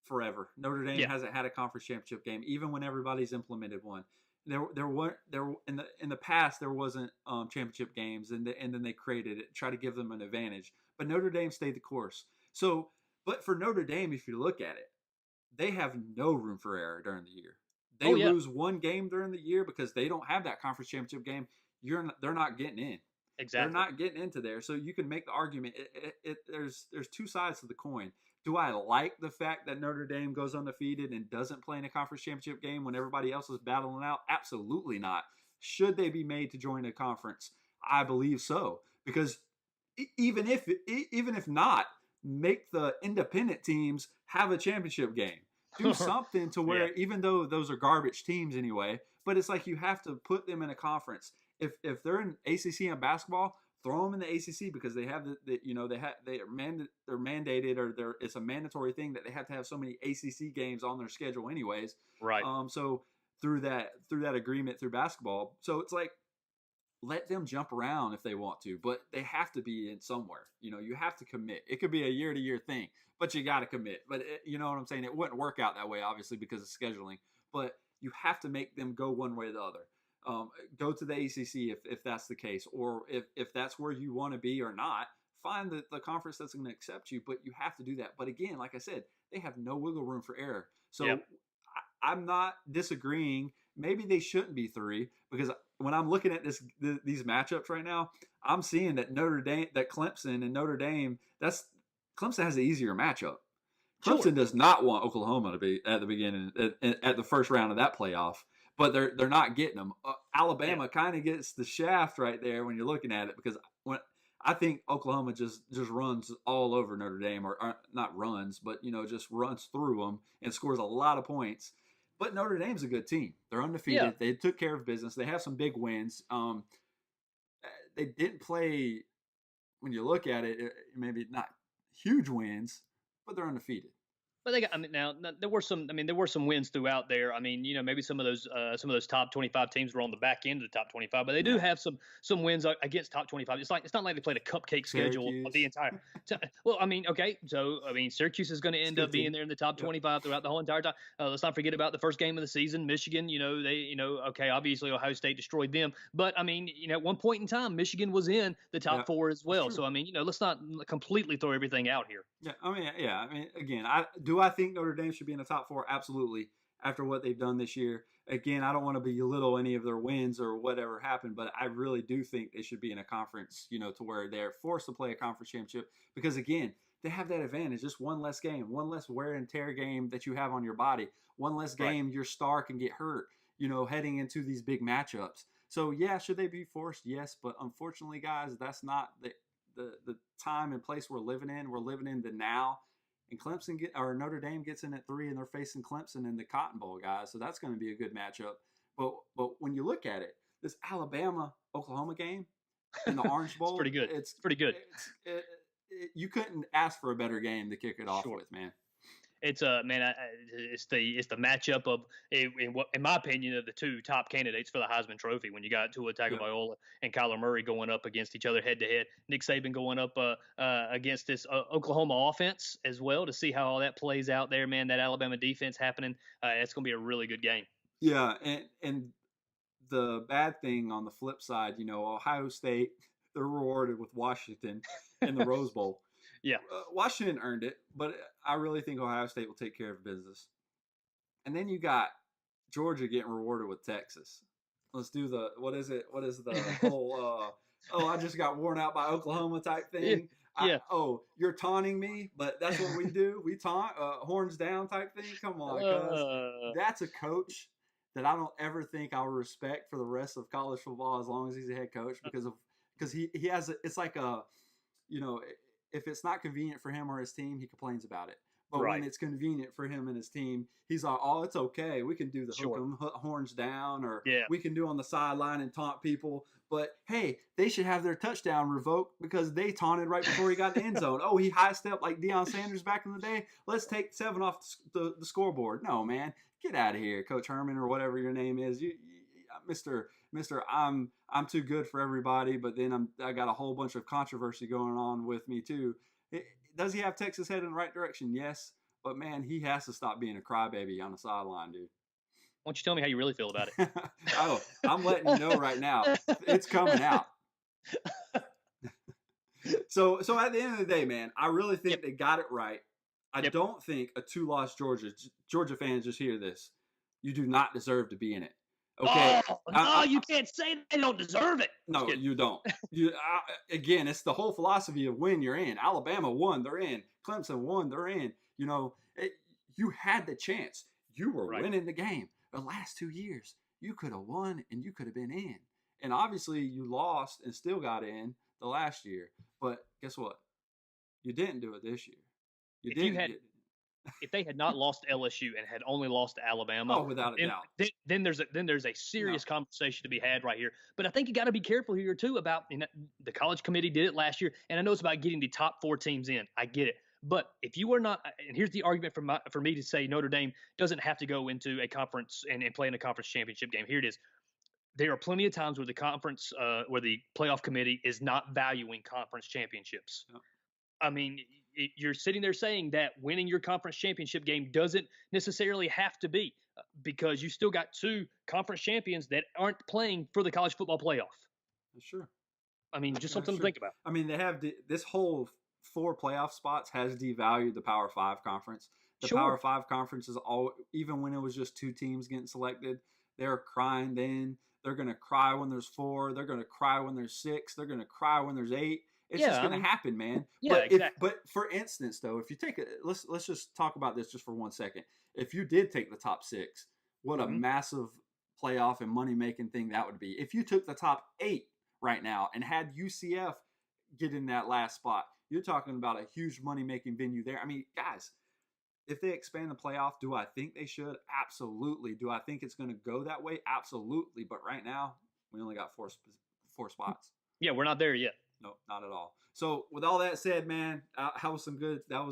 forever. Notre Dame hasn't had a conference championship game, even when everybody's implemented one. There weren't in the past there wasn't championship games, and then they created it, try to give them an advantage. But Notre Dame stayed the course. So. But for Notre Dame, if you look at it, they have no room for error during the year. They lose one game during the year because they don't have that conference championship game. They're not getting in. Exactly. They're not getting into there. So you can make the argument. There's 2 sides to the coin. Do I like the fact that Notre Dame goes undefeated and doesn't play in a conference championship game when everybody else is battling out? Absolutely not. Should they be made to join a conference? I believe so. Because even if not, make the independent teams have a championship game. Do something to where, even though those are garbage teams anyway, but it's like you have to put them in a conference. If they're in ACC and basketball, throw them in the ACC because they have they're mandated, or it's a mandatory thing that they have to have so many ACC games on their schedule anyways. Right. So through that agreement through basketball, so it's like, let them jump around if they want to, but they have to be in somewhere. You have to commit. It could be a year-to-year thing, but you got to commit. But you know what I'm saying? It wouldn't work out that way, obviously, because of scheduling. But you have to make them go one way or the other. Go to the ACC if that's the case, or if that's where you want to be or not. Find the conference that's going to accept you, but you have to do that. But again, like I said, they have no wiggle room for error. So I'm not disagreeing. Maybe they shouldn't be 3, because when I'm looking at these matchups right now, I'm seeing that Clemson and Notre Dame, Clemson has an easier matchup. Clemson does not want Oklahoma to be at the beginning, at the first round of that playoff, but they're not getting them. Alabama kind of gets the shaft right there when you're looking at it, because I think Oklahoma just runs all over Notre Dame, or not runs, but just runs through them and scores a lot of points. But Notre Dame's a good team. They're undefeated. Yeah. They took care of business. They have some big wins. They didn't play, when you look at it, maybe not huge wins, but they're undefeated. But they got. I mean, now there were some. I mean, there were some wins throughout there. I mean, maybe some of those top 25 teams were on the back end of the top 25, but they do have some wins against top 25. It's not like they played a cupcake schedule of the entire. Well, I mean, okay, so I mean, Syracuse is going to end up being there in the top 25 throughout the whole entire time. Let's not forget about the first game of the season, Michigan. Okay, obviously Ohio State destroyed them, but I mean, at one point in time, Michigan was in the top 4 as well. So I mean, let's not completely throw everything out here. Yeah, I mean, again, do I think Notre Dame should be in the top 4? Absolutely. After what they've done this year. Again, I don't want to belittle any of their wins or whatever happened, but I really do think they should be in a conference, to where they're forced to play a conference championship. Because again, they have that advantage. Just one less game, one less wear and tear game that you have on your body, one less game your star can get hurt, heading into these big matchups. So yeah, should they be forced? Yes, but unfortunately, guys, that's not the time and place we're living in. We're living in the now. And Notre Dame gets in at 3, and they're facing Clemson in the Cotton Bowl, guys. So that's going to be a good matchup. But when you look at it, this Alabama-Oklahoma game in the Orange Bowl, it's pretty good. It's pretty good. You couldn't ask for a better game to kick it off with, man. It's it's the matchup of, in my opinion, of the two top candidates for the Heisman Trophy. When you got Tua Tagovailoa and Kyler Murray going up against each other head to head, Nick Saban going up against this Oklahoma offense as well, to see how all that plays out there, man. That Alabama defense happening, it's going to be a really good game. Yeah, and the bad thing on the flip side, Ohio State, they're rewarded with Washington in the Rose Bowl. Yeah. Washington earned it, but I really think Ohio State will take care of business. And then you got Georgia getting rewarded with Texas. Let's do what is the whole, I just got worn out by Oklahoma type thing. Yeah. You're taunting me, but that's what we do. We taunt, horns down type thing. Come on, cuz. That's a coach that I don't ever think I'll respect for the rest of college football as long as he's a head coach, because he has it's like if it's not convenient for him or his team, he complains about it. But when it's convenient for him and his team, he's like, oh, it's okay. We can do the hook 'em, horns down, or we can do on the sideline and taunt people. But, hey, they should have their touchdown revoked because they taunted right before he got the end zone. Oh, he high-stepped like Deion Sanders back in the day. Let's take 7 off the scoreboard. No, man. Get out of here, Coach Herman, or whatever your name is. Mr. I'm too good for everybody, but then I got a whole bunch of controversy going on with me too. Does he have Texas headed in the right direction? Yes, but man, he has to stop being a crybaby on the sideline, dude. Why don't you tell me how you really feel about it? I'm letting you know right now. It's coming out. So at the end of the day, man, I really think they got it right. I don't think a 2-loss Georgia fans just hear this. You do not deserve to be in it. Okay. You can't say they don't deserve it. No, you don't. Again, it's the whole philosophy of when you're in. Alabama won, they're in. Clemson won, they're in. You had the chance. You were winning the game. The last 2 years, you could have won and you could have been in. And obviously, you lost and still got in the last year. But guess what? You didn't do it this year. If they had not lost to LSU and had only lost to Alabama, without a doubt, then there's a serious conversation to be had right here. But I think you got to be careful here too about, the college committee did it last year, and I know it's about getting the top 4 teams in. I get it, but if you are not, and here's the argument for me to say Notre Dame doesn't have to go into a conference and play in a conference championship game. Here it is. There are plenty of times where the conference, where the playoff committee is not valuing conference championships. Yep. I mean, you're sitting there saying that winning your conference championship game doesn't necessarily have to be, because you still got 2 conference champions that aren't playing for the college football playoff. Sure. I mean, just something to think about. I mean, they have this whole 4 playoff spots has devalued the Power 5 conference. The Power 5 conference is even when it was just 2 teams getting selected, they're crying then. They're going to cry when there's 4. They're going to cry when there's 6. They're going to cry when there's 8. It's just going to happen, man. Yeah, exactly. But for instance, though, if you take it, let's just talk about this just for 1 second. If you did take the top 6, what a massive playoff and money-making thing that would be. If you took the top 8 right now and had UCF get in that last spot, you're talking about a huge money-making venue there. I mean, guys, if they expand the playoff, do I think they should? Absolutely. Do I think it's going to go that way? Absolutely. But right now, we only got 4 spots. Yeah, we're not there yet. No, not at all. So with all that said, man, that was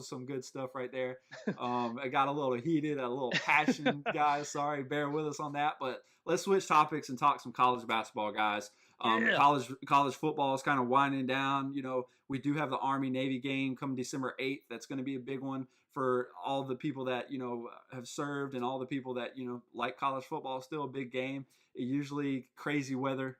some good stuff right there. I got a little heated, a little passion, guys. Sorry, bear with us on that. But let's switch topics and talk some college basketball, guys. College football is kind of winding down. We do have the Army-Navy game coming December 8th. That's going to be a big one for all the people that, have served and all the people that, like college football. It's still a big game. Usually crazy weather,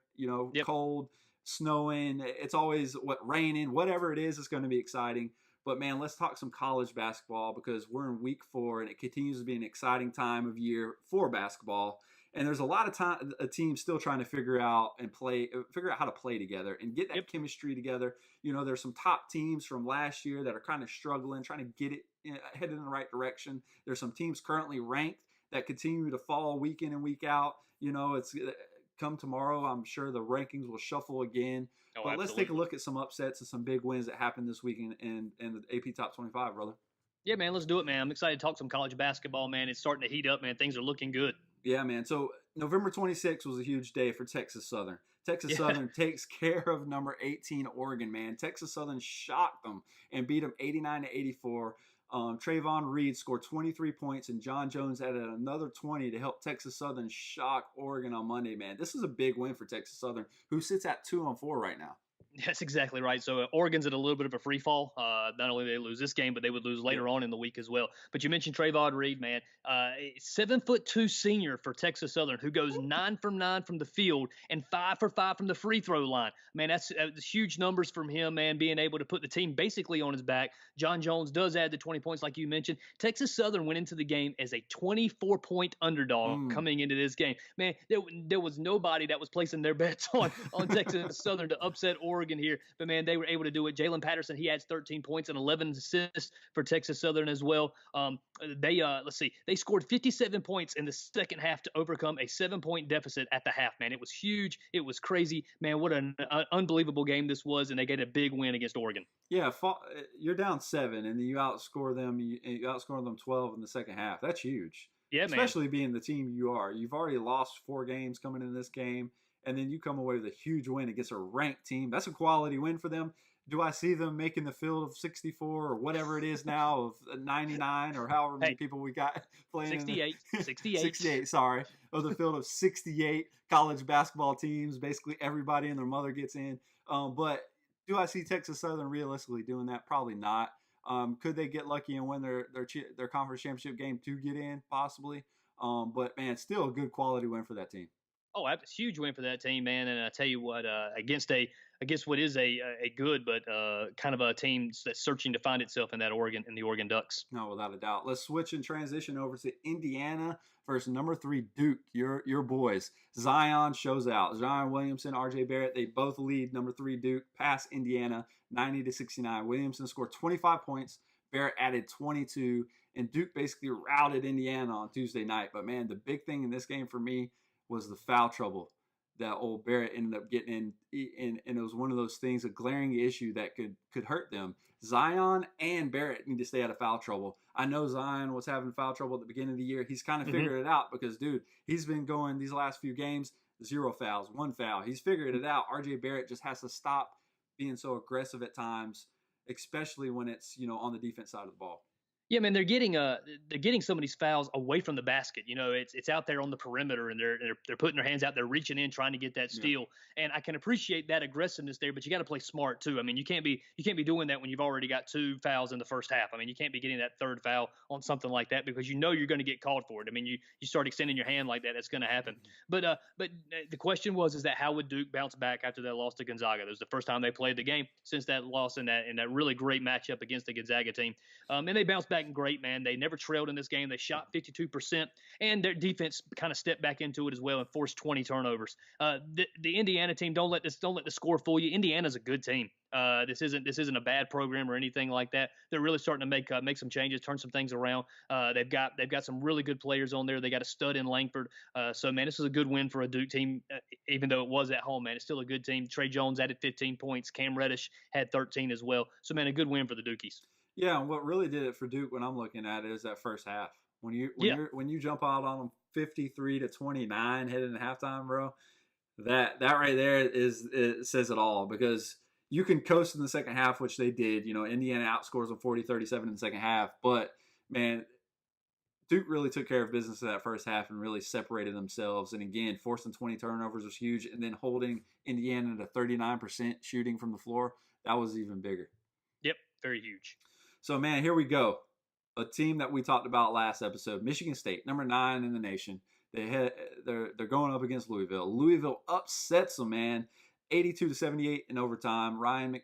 cold, snowing. It's always raining, whatever it is, it's going to be exciting. But man, let's talk some college basketball because we're in week 4 and it continues to be an exciting time of year for basketball. And there's a lot of time a team still trying to figure out how to play together and get that chemistry together. There's some top teams from last year that are kind of struggling, trying to get it headed in the right direction. There's some teams currently ranked that continue to fall week in and week out. It's come tomorrow, I'm sure the rankings will shuffle again. But let's take a look at some upsets and some big wins that happened this week in the AP Top 25, brother. Yeah, man, let's do it, man. I'm excited to talk some college basketball, man. It's starting to heat up, man. Things are looking good. Yeah, man. So November 26th was a huge day for Texas Southern. Texas Southern takes care of number 18 Oregon, man. Texas Southern shocked them and beat them 89-84. Trayvon Reed scored 23 points, and John Jones added another 20 to help Texas Southern shock Oregon on Monday, man. This is a big win for Texas Southern, who sits at 2-4 right now. That's exactly right. So Oregon's at a little bit of a free fall. Not only did they lose this game, but they would lose later on in the week as well. But you mentioned Trayvon Reed, man. 7'2" senior for Texas Southern, who goes 9 from 9 from the field and 5 for 5 from the free throw line. Man, that's huge numbers from him, man, being able to put the team basically on his back. John Jones does add the 20 points, like you mentioned. Texas Southern went into the game as a 24-point underdog coming into this game. Man, there was nobody that was placing their bets on Texas Southern to upset Oregon here, but man, they were able to do it. Jalen Patterson, he adds 13 points and 11 assists for Texas Southern as well. They scored 57 points in the second half to overcome a 7-point deficit at the half, man. It was huge. It was crazy, man. What an unbelievable game this was, and they get a big win against Oregon. Yeah, you're down 7, and you outscore them. You outscore them 12 in the second half. That's huge. Yeah, especially being the team you are. You've already lost 4 games coming into this game. And then you come away with a huge win against a ranked team. That's a quality win for them. Do I see them making the field of 64 or whatever it is now, of 99 or however many people we got playing? 68. Sorry. Of the field of 68 college basketball teams. Basically everybody and their mother gets in. But do I see Texas Southern realistically doing that? Probably not. Could they get lucky and win their conference championship game to get in? Possibly. But, man, still a good quality win for that team. Oh, that's a huge win for that team, man. And I tell you what, against what is a good but kind of a team that's searching to find itself in the Oregon Ducks. No, without a doubt. Let's switch and transition over to Indiana versus number 3 Duke. Your boys. Zion shows out. Zion Williamson, R.J. Barrett, they both lead number 3 Duke past Indiana 90-69. Williamson scored 25 points. Barrett added 22, and Duke basically routed Indiana on Tuesday night. But man, the big thing in this game for me was the foul trouble that old Barrett ended up getting in, and it was one of those things, a glaring issue that could hurt them. Zion and Barrett need to stay out of foul trouble. I know Zion was having foul trouble at the beginning of the year. He's kind of figured it out because, dude, he's been going these last few games, 0 fouls, 1 foul. He's figured it out. RJ Barrett just has to stop being so aggressive at times, especially when it's, on the defense side of the ball. Yeah, man, they're getting some of these fouls away from the basket. It's out there on the perimeter, and they're putting their hands out, they're reaching in, trying to get that steal. And I can appreciate that aggressiveness there, but you got to play smart too. I mean, you can't be doing that when you've already got 2 fouls in the first half. I mean, you can't be getting that 3rd foul on something like that because you're going to get called for it. I mean, you start extending your hand like that, that's going to happen. But the question is that how would Duke bounce back after that loss to Gonzaga? That was the first time they played the game since that loss in that really great matchup against the Gonzaga team. And they bounced back great, man. They never trailed in this game. They shot 52%, and their defense kind of stepped back into it as well and forced 20 turnovers. The Indiana team, don't let the score fool you. Indiana's a good team. This isn't a bad program or anything like that. They're really starting to make some changes, turn some things around. They've got some really good players on there. They got a stud in Langford. So man, this is a good win for a Duke team, even though it was at home. Man, it's still a good team. Trey Jones added 15 points. Cam Reddish had 13 as well. So man, a good win for the Dukies. Yeah, and what really did it for Duke when I'm looking at it is that first half. When you jump out on them 53-29 heading into halftime, bro, that right there it says it all, because you can coast in the second half, which they did. Indiana outscores them 40-37 in the second half, but man, Duke really took care of business in that first half and really separated themselves. And again, forcing 20 turnovers was huge, and then holding Indiana to 39% shooting from the floor, that was even bigger. Yep, very huge. So, man, here we go. A team that we talked about last episode, Michigan State, number 9 in the nation. They're going up against Louisville. Louisville upsets them, man, 82-78 in overtime. Ryan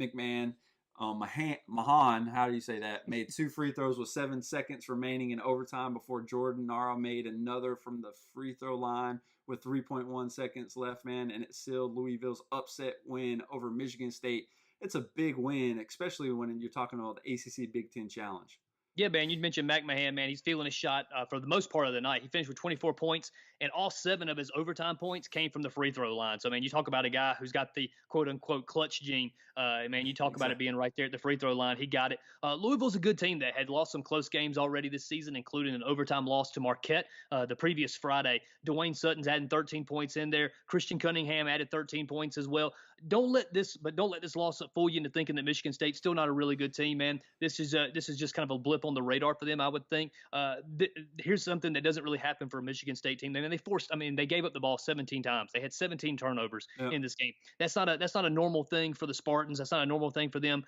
McMahon Mahan, how do you say that, made 2 free throws with 7 seconds remaining in overtime before Jordan Nara made another from the free throw line with 3.1 seconds left, man, and it sealed Louisville's upset win over Michigan State. It's a big win, especially when you're talking about the ACC Big Ten Challenge. Yeah, man, you mentioned Mac Mahan, man. He's feeling his shot for the most part of the night. He finished with 24 points, and all 7 of his overtime points came from the free throw line. So, man, you talk about a guy who's got the quote-unquote clutch gene. Man, you talk about it being right there at the free throw line. He got it. Louisville's a good team that had lost some close games already this season, including an overtime loss to Marquette the previous Friday. Dwayne Sutton's adding 13 points in there. Christian Cunningham added 13 points as well. Don't let this loss fool you into thinking that Michigan State's still not a really good team, man. This is just kind of a blip on the radar for them, I would think. Here's something that doesn't really happen for a Michigan State team. They gave up the ball 17 times. They had 17 turnovers in this game. That's not a normal thing for the Spartans. That's not a normal thing for them.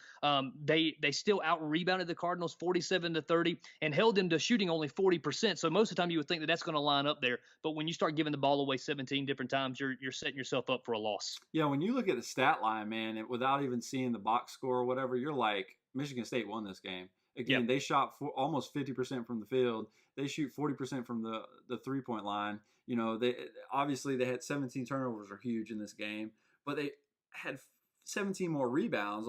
They still out rebounded the Cardinals 47-30 and held them to shooting only 40%. So most of the time you would think that that's going to line up there. But when you start giving the ball away 17 different times, you're setting yourself up for a loss. Yeah, when you look at the stat line, man, without even seeing the box score or whatever, you're like, Michigan State won this game. Again, They shot almost 50% from the field. They shoot 40% from the 3-point line. You know, they had 17 turnovers, are huge in this game, but they had 17 more rebounds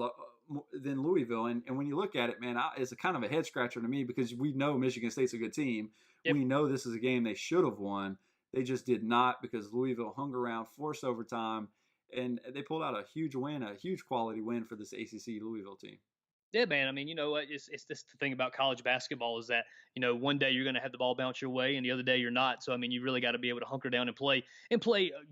than Louisville. And when you look at it, man, it's a kind of a head scratcher to me because we know Michigan State's a good team. Yep. We know this is a game they should have won. They just did not because Louisville hung around, forced overtime, and they pulled out a huge win, a huge quality win for this ACC Louisville team. Yeah, man. I mean, you know what? It's this the thing about college basketball is that, you know, one day you're going to have the ball bounce your way and the other day you're not. So, I mean, you really got to be able to hunker down and play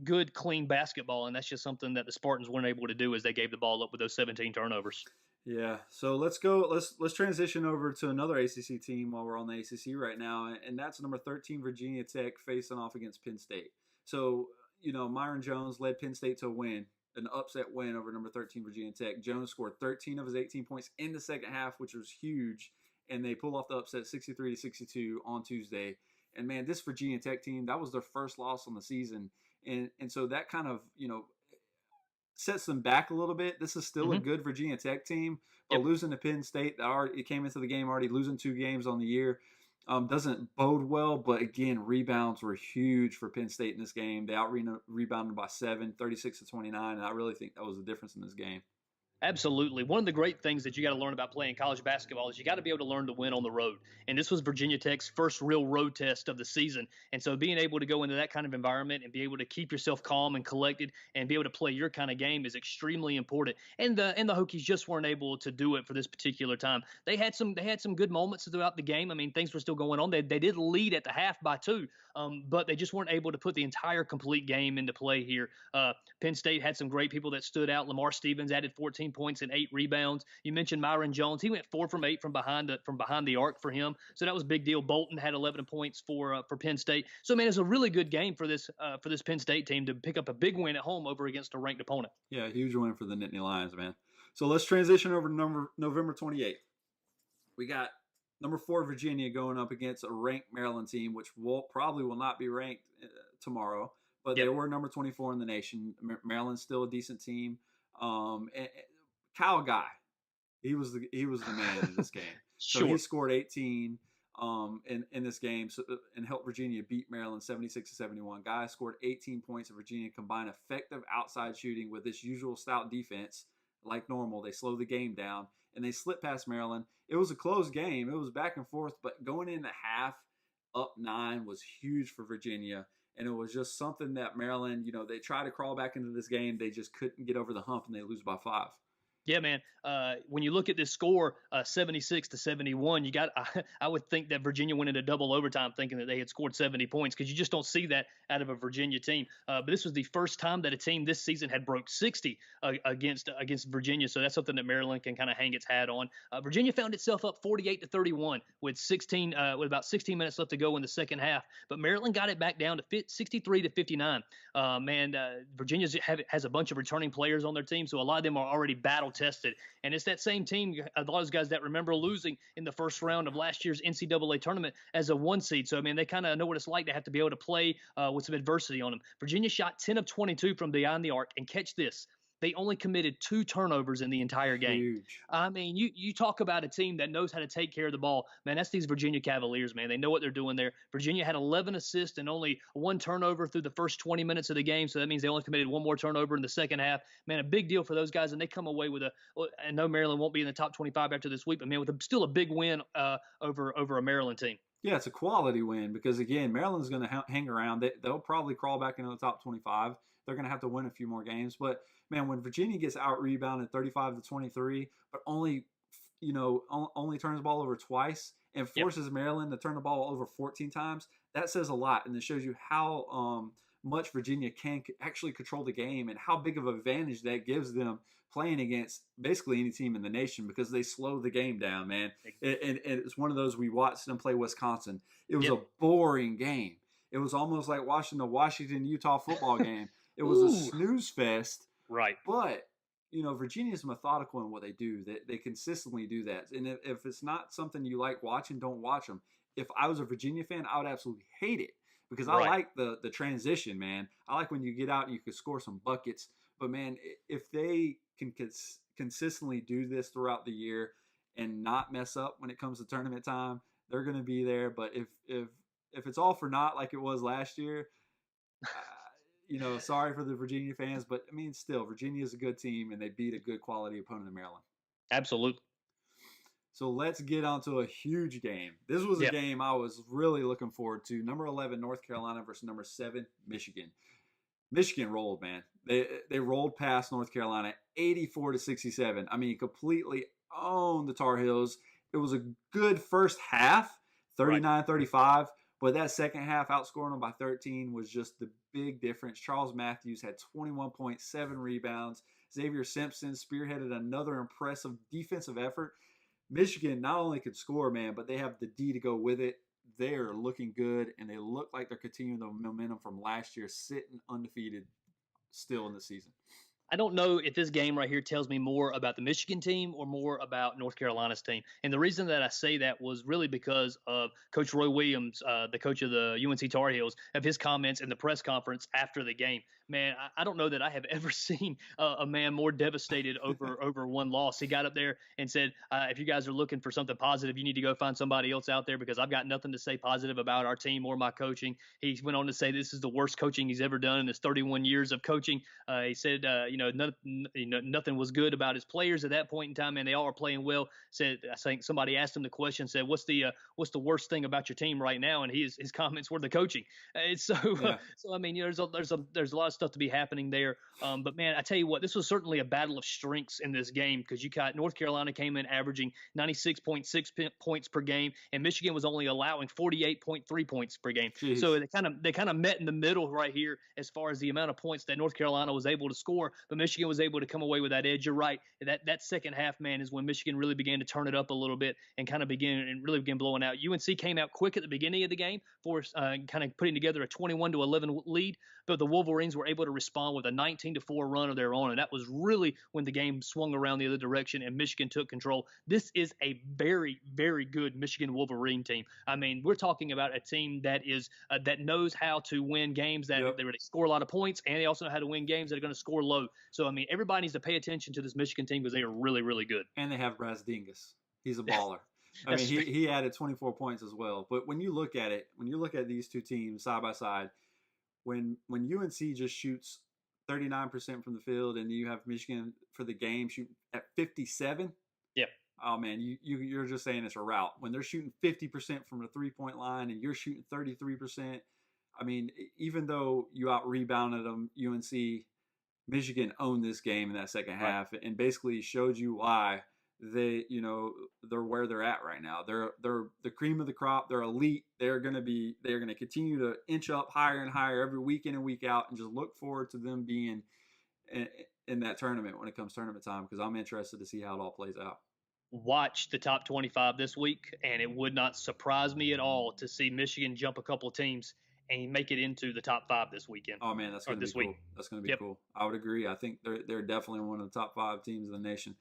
good, clean basketball. And that's just something that the Spartans weren't able to do as they gave the ball up with those 17 turnovers. Yeah. So let's go. Let's transition over to another ACC team while we're on the ACC right now. And that's number 13, Virginia Tech, facing off against Penn State. So, you know, Myron Jones led Penn State to a win. An upset win over number 13 Virginia Tech. Jones scored 13 of his 18 points in the second half, which was huge, and they pulled off the upset 63-62 on Tuesday. And man, this Virginia Tech team, that was their first loss on the season, and so that kind of, you know, sets them back a little bit. This is still a good Virginia Tech team, but losing to Penn State, it came into the game already losing 2 games on the year. Doesn't bode well, but again, rebounds were huge for Penn State in this game. They out-rebounded by 7, 36-29, and I really think that was the difference in this game. Absolutely. One of the great things that you got to learn about playing college basketball is you got to be able to learn to win on the road. And this was Virginia Tech's first real road test of the season. And so being able to go into that kind of environment and be able to keep yourself calm and collected and be able to play your kind of game is extremely important. And the Hokies just weren't able to do it for this particular time. They had some good moments throughout the game. I mean, things were still going on. They did lead at the half by 2, but they just weren't able to put the entire complete game into play here. Penn State had some great people that stood out. Lamar Stevens added 14 points and 8 rebounds. You mentioned Myron Jones. He went 4 from 8 from behind the arc for him. So that was a big deal. Bolton had 11 points for Penn State. So, man, it's a really good game for this Penn State team to pick up a big win at home over against a ranked opponent. Yeah, huge win for the Nittany Lions, man. So let's transition over to November 28th. We got number 4 Virginia going up against a ranked Maryland team, which probably will not be ranked tomorrow. But they were number 24 in the nation. Maryland's still a decent team. And Kyle Guy, he was the man in this game. So he scored 18 in this game and helped Virginia beat Maryland 76-71. Guy scored 18 points, and Virginia combined effective outside shooting with this usual stout defense. Like normal, they slowed the game down and they slipped past Maryland. It was a close game. It was back and forth, but going into half up 9 was huge for Virginia. And it was just something that Maryland, you know, they tried to crawl back into this game. They just couldn't get over the hump, and they lose by 5. Yeah, man. When you look at this score, 76-71, I would think that Virginia went into double overtime thinking that they had scored 70 points because you just don't see that out of a Virginia team. But this was the first time that a team this season had broke 60 against Virginia. So that's something that Maryland can kind of hang its hat on. Virginia found itself up 48-31 with about 16 minutes left to go in the second half. But Maryland got it back down to 63-59. Virginia has a bunch of returning players on their team, so a lot of them are already battle tested. And it's that same team, a lot of those guys that remember losing in the first round of last year's NCAA tournament as a 1 seed. So, I mean, they kind of know what it's like to have to be able to play with some adversity on them. Virginia shot 10 of 22 from beyond the arc, and catch this. They only committed 2 turnovers in the entire game. Huge. I mean, you talk about a team that knows how to take care of the ball. Man, that's these Virginia Cavaliers, man. They know what they're doing there. Virginia had 11 assists and only 1 turnover through the first 20 minutes of the game, so that means they only committed 1 more turnover in the second half. Man, a big deal for those guys, and they come away with I know Maryland won't be in the top 25 after this week, but, man, with still a big win over a Maryland team. Yeah, it's a quality win because, again, Maryland's going to hang around. They'll probably crawl back into the top 25. They're going to have to win a few more games. But, man, when Virginia gets out-rebounded 35-23, but only turns the ball over twice and forces Maryland to turn the ball over 14 times, that says a lot. And it shows you how much Virginia can actually control the game and how big of an advantage that gives them playing against basically any team in the nation because they slow the game down, man. And it's one of those, we watched them play Wisconsin. It was a boring game. It was almost like watching the Washington-Utah football game. It was a snooze fest. Right. But, Virginia is methodical in what they do. They consistently do that. And if it's not something you like watching, don't watch them. If I was a Virginia fan, I would absolutely hate it because I like the transition, man. I like when you get out and you can score some buckets. But, man, if they can consistently do this throughout the year and not mess up when it comes to tournament time, they're going to be there. But if it's all for naught like it was last year, sorry for the Virginia fans. But, I mean, still, Virginia is a good team, and they beat a good quality opponent in Maryland. Absolutely. So let's get on to a huge game. This was a game I was really looking forward to. Number 11, North Carolina versus number 7, Michigan. Michigan rolled, man. They rolled past North Carolina 84-67. I mean, completely owned the Tar Heels. It was a good first half, 39-35. But that second half, outscoring them by 13 was just the big difference. Charles Matthews had 21.7 rebounds. Xavier Simpson spearheaded another impressive defensive effort. Michigan not only could score, man, but they have the D to go with it. They are looking good, and they look like they're continuing the momentum from last year, sitting undefeated still in the season. I don't know if this game right here tells me more about the Michigan team or more about North Carolina's team. And the reason that I say that was really because of Coach Roy Williams, the coach of the UNC Tar Heels, of his comments in the press conference after the game. Man, I don't know that I have ever seen a man more devastated over one loss. He got up there and said, if you guys are looking for something positive, you need to go find somebody else out there because I've got nothing to say positive about our team or my coaching. He went on to say this is the worst coaching he's ever done in his 31 years of coaching. He said, nothing was good about his players at that point in time, and they all are playing well. I think somebody asked him the question, said, "What's the worst thing about your team right now?" And his comments were the coaching. So I mean, there's a lot of stuff to be happening there. But man, I tell you what, this was certainly a battle of strengths in this game because you got North Carolina came in averaging 96.6 points per game, and Michigan was only allowing 48.3 points per game. Jeez. So they kind of met in the middle right here as far as the amount of points that North Carolina was able to score. But Michigan was able to come away with that edge. You're right. That second half, man, is when Michigan really began to turn it up a little bit and kind of began blowing out. UNC came out quick at the beginning of the game for kind of putting together a 21-11 lead, but the Wolverines were able to respond with a 19-4 run of their own, and that was really when the game swung around the other direction and Michigan took control. This is a very, very good Michigan Wolverine team. I mean, we're talking about a team that is that knows how to win games that they really score a lot of points, and they also know how to win games that are going to score low. So, I mean, everybody needs to pay attention to this Michigan team because they are really, really good. And they have Dingus. He's a baller. I mean, he added 24 points as well. But when you look at it, these two teams side by side, when UNC just shoots 39% from the field and you have Michigan for the game shooting at 57, oh man, you're just saying it's a rout. When they're shooting 50% from the 3-point line and you're shooting 33%, I mean, even though you out-rebounded them, UNC, Michigan owned this game in that second half and basically showed you why they're where they're at right now. They're the cream of the crop. They're elite. They're going to continue to inch up higher and higher every week in and week out, and just look forward to them being in that tournament when it comes tournament time, because I'm interested to see how it all plays out. Watch the top 25 this week, and it would not surprise me at all to see Michigan jump a couple teams and make it into the top 5 this weekend. Oh man, that's going to be cool. That's going to be cool. I would agree. I think they're definitely one of the top 5 teams in the nation.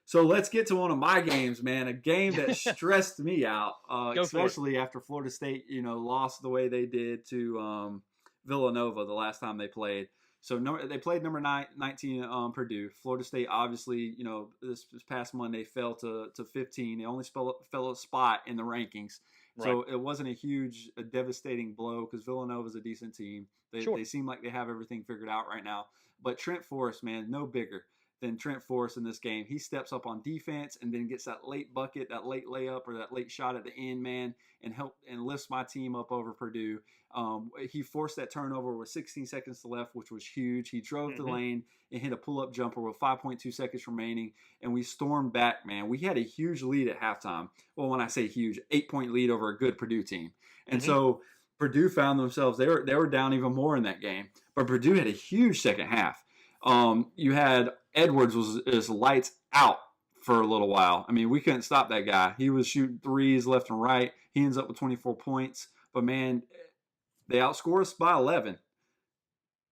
So let's get to one of my games, man. A game that stressed me out, especially after Florida State, lost the way they did to Villanova the last time they played. So they played number 19 Purdue. Florida State, obviously, this past Monday fell to 15. They only fell a spot in the rankings. Right. So it wasn't a devastating blow because Villanova's a decent team. They seem like they have everything figured out right now. But Trent Forrest, man, no bigger than Trent Forrest in this game. He steps up on defense and then gets that late bucket, that late layup, or that late shot at the end, man, and lifts my team up over Purdue. He forced that turnover with 16 seconds to left, which was huge. He drove the lane and hit a pull-up jumper with 5.2 seconds remaining, and we stormed back, man. We had a huge lead at halftime. Well, when I say huge, 8-point lead over a good Purdue team. And so Purdue found themselves, they were down even more in that game. But Purdue had a huge second half. You had Edwards was lights out for a little while. I mean, we couldn't stop that guy. He was shooting threes left and right. He ends up with 24 points. But, man, they outscored us by 11.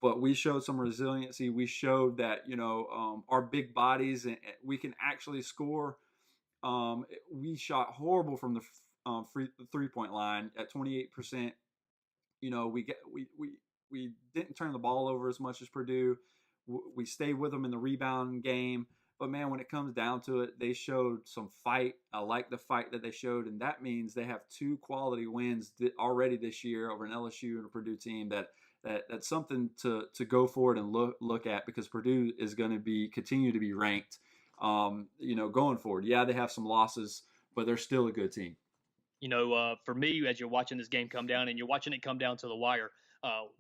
But we showed some resiliency. We showed that, our big bodies, and we can actually score. We shot horrible from the three-point line at 28%. We didn't turn the ball over as much as Purdue. We stayed with them in the rebound game. But, man, when it comes down to it, they showed some fight. I like the fight that they showed, and that means they have 2 quality wins already this year over an LSU and a Purdue team that's something to go forward and look at, because Purdue is going to continue to be ranked, going forward. Yeah, they have some losses, but they're still a good team. For me, as you're watching this game come down and you're watching it come down to the wire,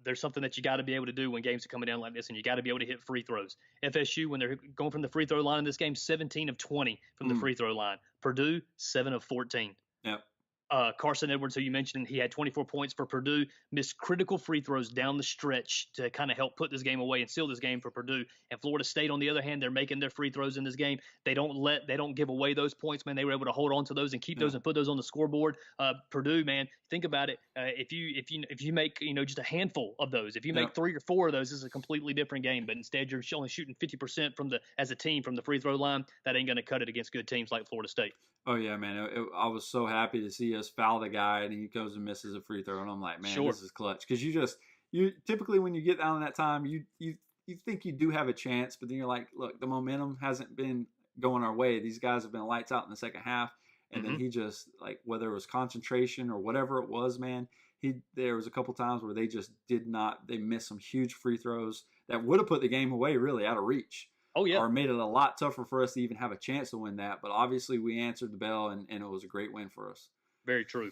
there's something that you got to be able to do when games are coming down like this, and you got to be able to hit free throws. FSU, when they're going from the free throw line in this game, 17 of 20 from the free throw line. Purdue, 7 of 14. Yep. Carson Edwards, who you mentioned, he had 24 points for Purdue, missed critical free throws down the stretch to kind of help put this game away and seal this game for Purdue. And Florida State, on the other hand, they're making their free throws in this game. They don't give away those points, man. They were able to hold on to those and keep those and put those on the scoreboard. Purdue, man, think about it. If you make just a handful of those, if you make 3 or 4 of those, this is a completely different game. But instead, you're only shooting 50% as a team from the free throw line. That ain't going to cut it against good teams like Florida State. Oh, yeah, man. I was so happy to see us foul the guy, and he goes and misses a free throw. And I'm like, man, this is clutch. Because you typically, when you get down in that time, you think you do have a chance, but then you're like, look, the momentum hasn't been going our way. These guys have been lights out in the second half. And then he just, like, whether it was concentration or whatever it was, man, there was a couple times where they just they missed some huge free throws that would have put the game away, really, out of reach. Oh, yeah. Or made it a lot tougher for us to even have a chance to win that. But obviously we answered the bell, and it was a great win for us. Very true.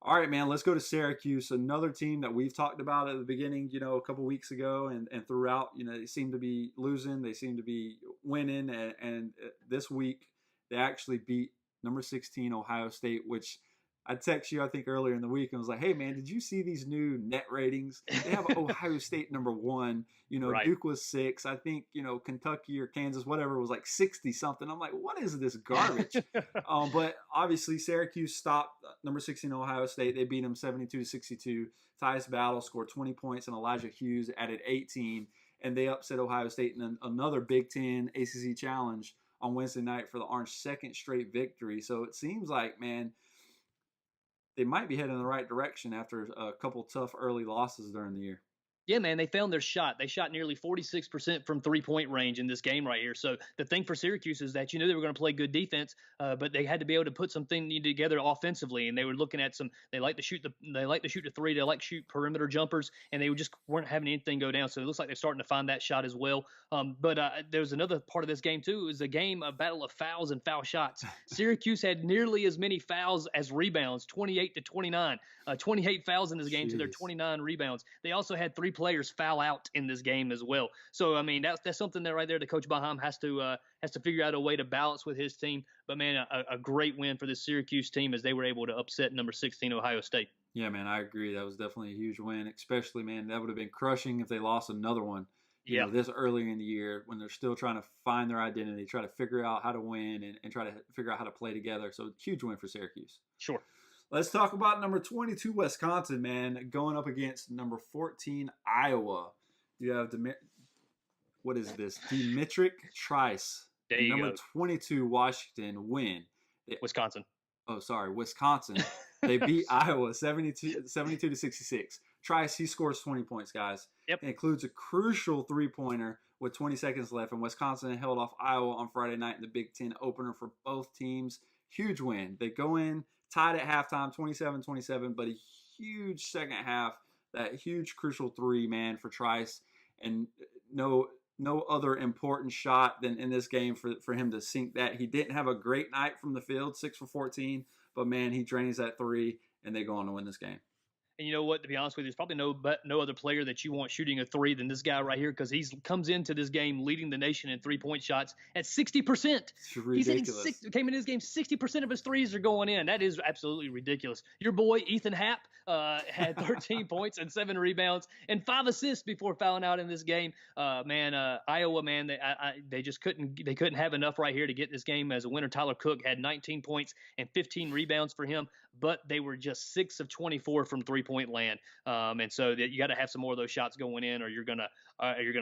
All right, man, let's go to Syracuse, another team that we've talked about at the beginning, a couple weeks ago and throughout. They seem to be losing. They seem to be winning. And this week they actually beat number 16 Ohio State, which I texted you, I think, earlier in the week and was like, hey, man, did you see these new net ratings? They have Ohio State number 1. Right. Duke was 6. I think, Kentucky or Kansas, whatever, was like 60-something. I'm like, what is this garbage? But obviously Syracuse stopped number 16 Ohio State. They beat them 72-62. Tyus Battle scored 20 points, and Elijah Hughes added 18. And they upset Ohio State in another Big Ten ACC challenge on Wednesday night for the Orange second straight victory. So it seems like, man, they might be heading in the right direction after a couple tough early losses during the year. Yeah, man, they found their shot. They shot nearly 46% from three-point range in this game right here. So the thing for Syracuse is that they were going to play good defense, but they had to be able to put something together offensively. And they were looking at they like to shoot the three. They like to shoot perimeter jumpers, and they just weren't having anything go down. So it looks like they're starting to find that shot as well. But there's another part of this game too. It was a battle of fouls and foul shots. Syracuse had nearly as many fouls as rebounds, 28-29. 28 fouls in this game to their 29 rebounds. They also had 3 players foul out in this game as well. So I mean, that's something that right there that Coach Baham has to figure out a way to balance with his team. But man, a great win for this Syracuse team as they were able to upset number 16 Ohio State. Yeah, man, I agree. That was definitely a huge win. Especially, man, that would have been crushing if they lost another one. This earlier in the year when they're still trying to find their identity, try to figure out how to win and try to figure out how to play together. So huge win for Syracuse. Sure. Let's talk about number 22 Wisconsin, man, going up against number 14 Iowa. You have what is this? Demetric Trice. There you number go. 22 Washington win. Wisconsin. Oh, sorry, Wisconsin. They beat Iowa 72-66. Trice, he scores 20 points, guys. Yep. It includes a crucial three-pointer with 20 seconds left, and Wisconsin held off Iowa on Friday night in the Big Ten opener for both teams. Huge win. They go in tied at halftime, 27-27, but a huge second half, that huge crucial three, man, for Trice, and no other important shot than in this game for him to sink that. He didn't have a great night from the field, 6 for 14, but, man, he drains that three, and they go on to win this game. And you know what? To be honest with you, there's probably no other player that you want shooting a three than this guy right here, because he comes into this game leading the nation in 3-point shots at 60%. It's ridiculous. Came in this game, 60% of his threes are going in. That is absolutely ridiculous. Your boy Ethan Happ had 13 points and 7 rebounds and 5 assists before fouling out in this game. Iowa, man, they just couldn't have enough right here to get this game as a winner. Tyler Cook had 19 points and 15 rebounds for him, but they were just 6 of 24 from 3-point land. And so you got to have some more of those shots going in, or you're gonna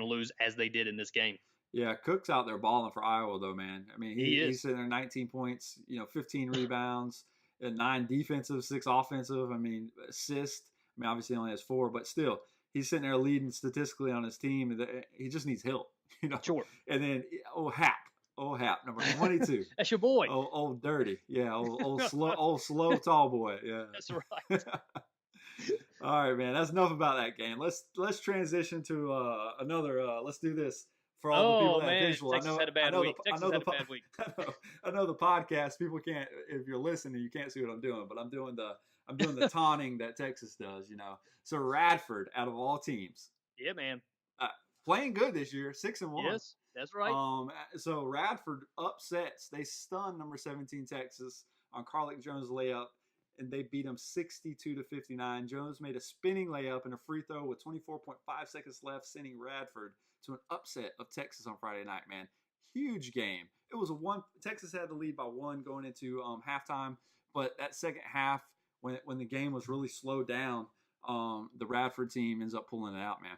lose, as they did in this game. Yeah, Cook's out there balling for Iowa, though, man. I mean, he's sitting there 19 points, 15 rebounds, 9 defensive, 6 offensive. I mean, assist. I mean, obviously he only has 4, but still, he's sitting there leading statistically on his team. He just needs help, Sure. And then Hap, number 22. That's your boy. Old dirty. Yeah, old slow tall boy. Yeah. That's right. All right, man. That's enough about that game. Let's transition to another. Let's do this for all the people that are visual. Texas had a bad week. I know the podcast. People can't. If you're listening, you can't see what I'm doing. But I'm doing the taunting that Texas does. So Radford, out of all teams. Yeah, man. Playing good this year, 6-1. Yes, that's right. So Radford upsets. They stun number 17 Texas on Carlick Jones' layup, and they beat them 62-59. Jones made a spinning layup and a free throw with 24.5 seconds left, sending Radford to an upset of Texas on Friday night, man. Huge game. It was Texas had the lead by 1 going into halftime, but that second half, when the game was really slowed down, the Radford team ends up pulling it out, man.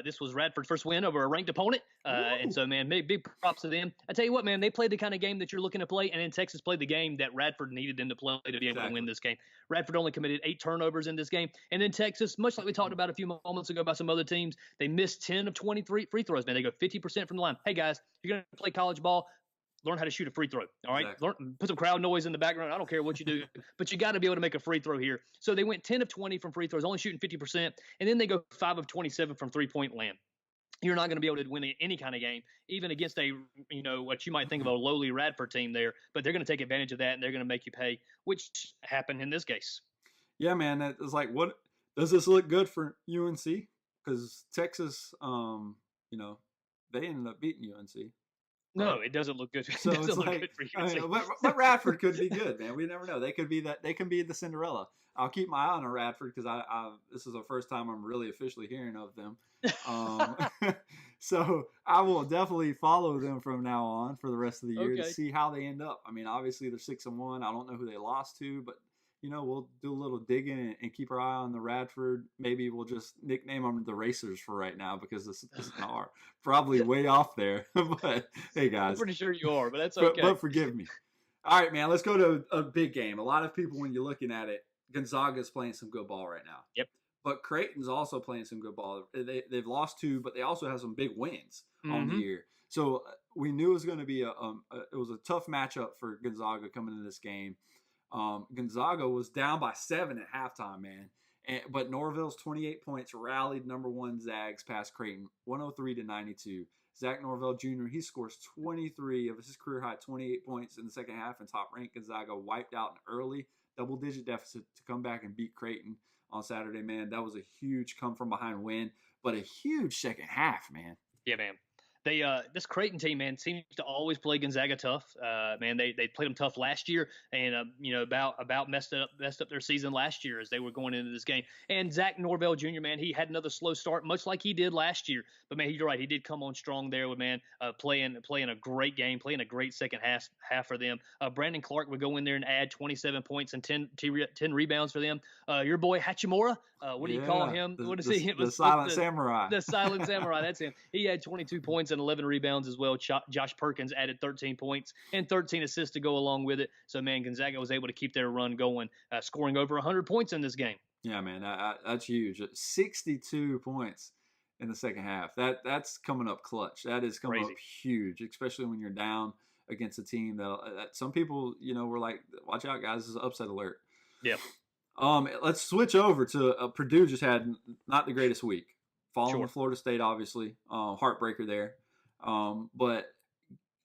This was Radford's first win over a ranked opponent. And so, man, big props to them. I tell you what, man, they played the kind of game that you're looking to play, and then Texas played the game that Radford needed them to play to be able to win this game. Radford only committed 8 turnovers in this game. And then Texas, much like we talked about a few moments ago about some other teams, they missed 10 of 23 free throws, man. They go 50% from the line. Hey, guys, you're going to play college ball, learn how to shoot a free throw, all right? Exactly. Put some crowd noise in the background. I don't care what you do, but you got to be able to make a free throw here. So they went 10 of 20 from free throws, only shooting 50%, and then they go 5 of 27 from 3-point land. You're not going to be able to win any kind of game, even against what you might think of a lowly Radford team there, but they're going to take advantage of that, and they're going to make you pay, which happened in this case. Yeah, man, it's like, what does this look good for UNC? Because Texas, they ended up beating UNC. No, it doesn't look good. So it's like, good for UNC. But Radford could be good, man. We never know. They could be that. They can be the Cinderella. I'll keep my eye on Radford because this is the first time I'm really officially hearing of them. So I will definitely follow them from now on for the rest of the year to see how they end up. I mean, obviously they're 6-1. I don't know who they lost to, but we'll do a little digging and keep our eye on the Radford. Maybe we'll just nickname them the Racers for right now because this are probably way off there. But hey, guys, I'm pretty sure you are, but that's okay. But forgive me. All right, man. Let's go to a big game. A lot of people, when you're looking at it, Gonzaga's playing some good ball right now. Yep. But Creighton's also playing some good ball. They've lost 2, but they also have some big wins on the year. So we knew it was going to be it was a tough matchup for Gonzaga coming into this game. Gonzaga was down by 7 at halftime, man. But Norvell's 28 points rallied number 1 Zags past Creighton, 103-92. Zach Norvell Jr., he scores 23 of his career high 28 points in the second half, and top-ranked Gonzaga wiped out an early double-digit deficit to come back and beat Creighton on Saturday, man. That was a huge come-from-behind win, but a huge second half, man. Yeah, man. This Creighton team, man, seems to always play Gonzaga tough. Man, they played them tough last year, and about messed up their season last year as they were going into this game. And Zach Norvell Jr., man, he had another slow start, much like he did last year. But man, you're right, he did come on strong there with playing a great game, playing a great second half for them. Brandon Clark would go in there and add 27 points and 10 rebounds for them. Your boy Hachimura, what do you call him? What is he? The Silent Samurai. The Silent Samurai, that's him. He had 22 points and 11 rebounds as well. Josh Perkins added 13 points and 13 assists to go along with it. So, man, Gonzaga was able to keep their run going, scoring over 100 points in this game. Yeah, man, that's huge. 62 points in the second half. That's coming up clutch. That is coming up Crazy. huge, especially when you're down against a team that some people, were like, watch out, guys, this is an upset alert. Yeah. Let's switch over to Purdue. Just had not the greatest week, following Sure. Florida State, obviously, heartbreaker there. But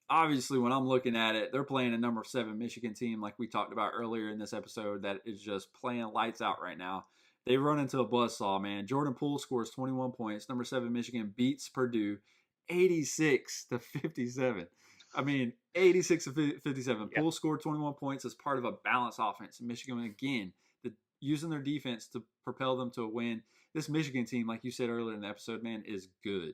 obviously, when I'm looking at it, they're playing a number 7 Michigan team, like we talked about earlier in this episode, that is just playing lights out right now. They run into a buzzsaw, man. Jordan Poole scores 21 points. Number 7 Michigan beats Purdue 86-57. I mean, 86-57. Yeah. Poole scored 21 points as part of a balanced offense. Michigan, again, using their defense to propel them to a win. This Michigan team, like you said earlier in the episode, man, is good.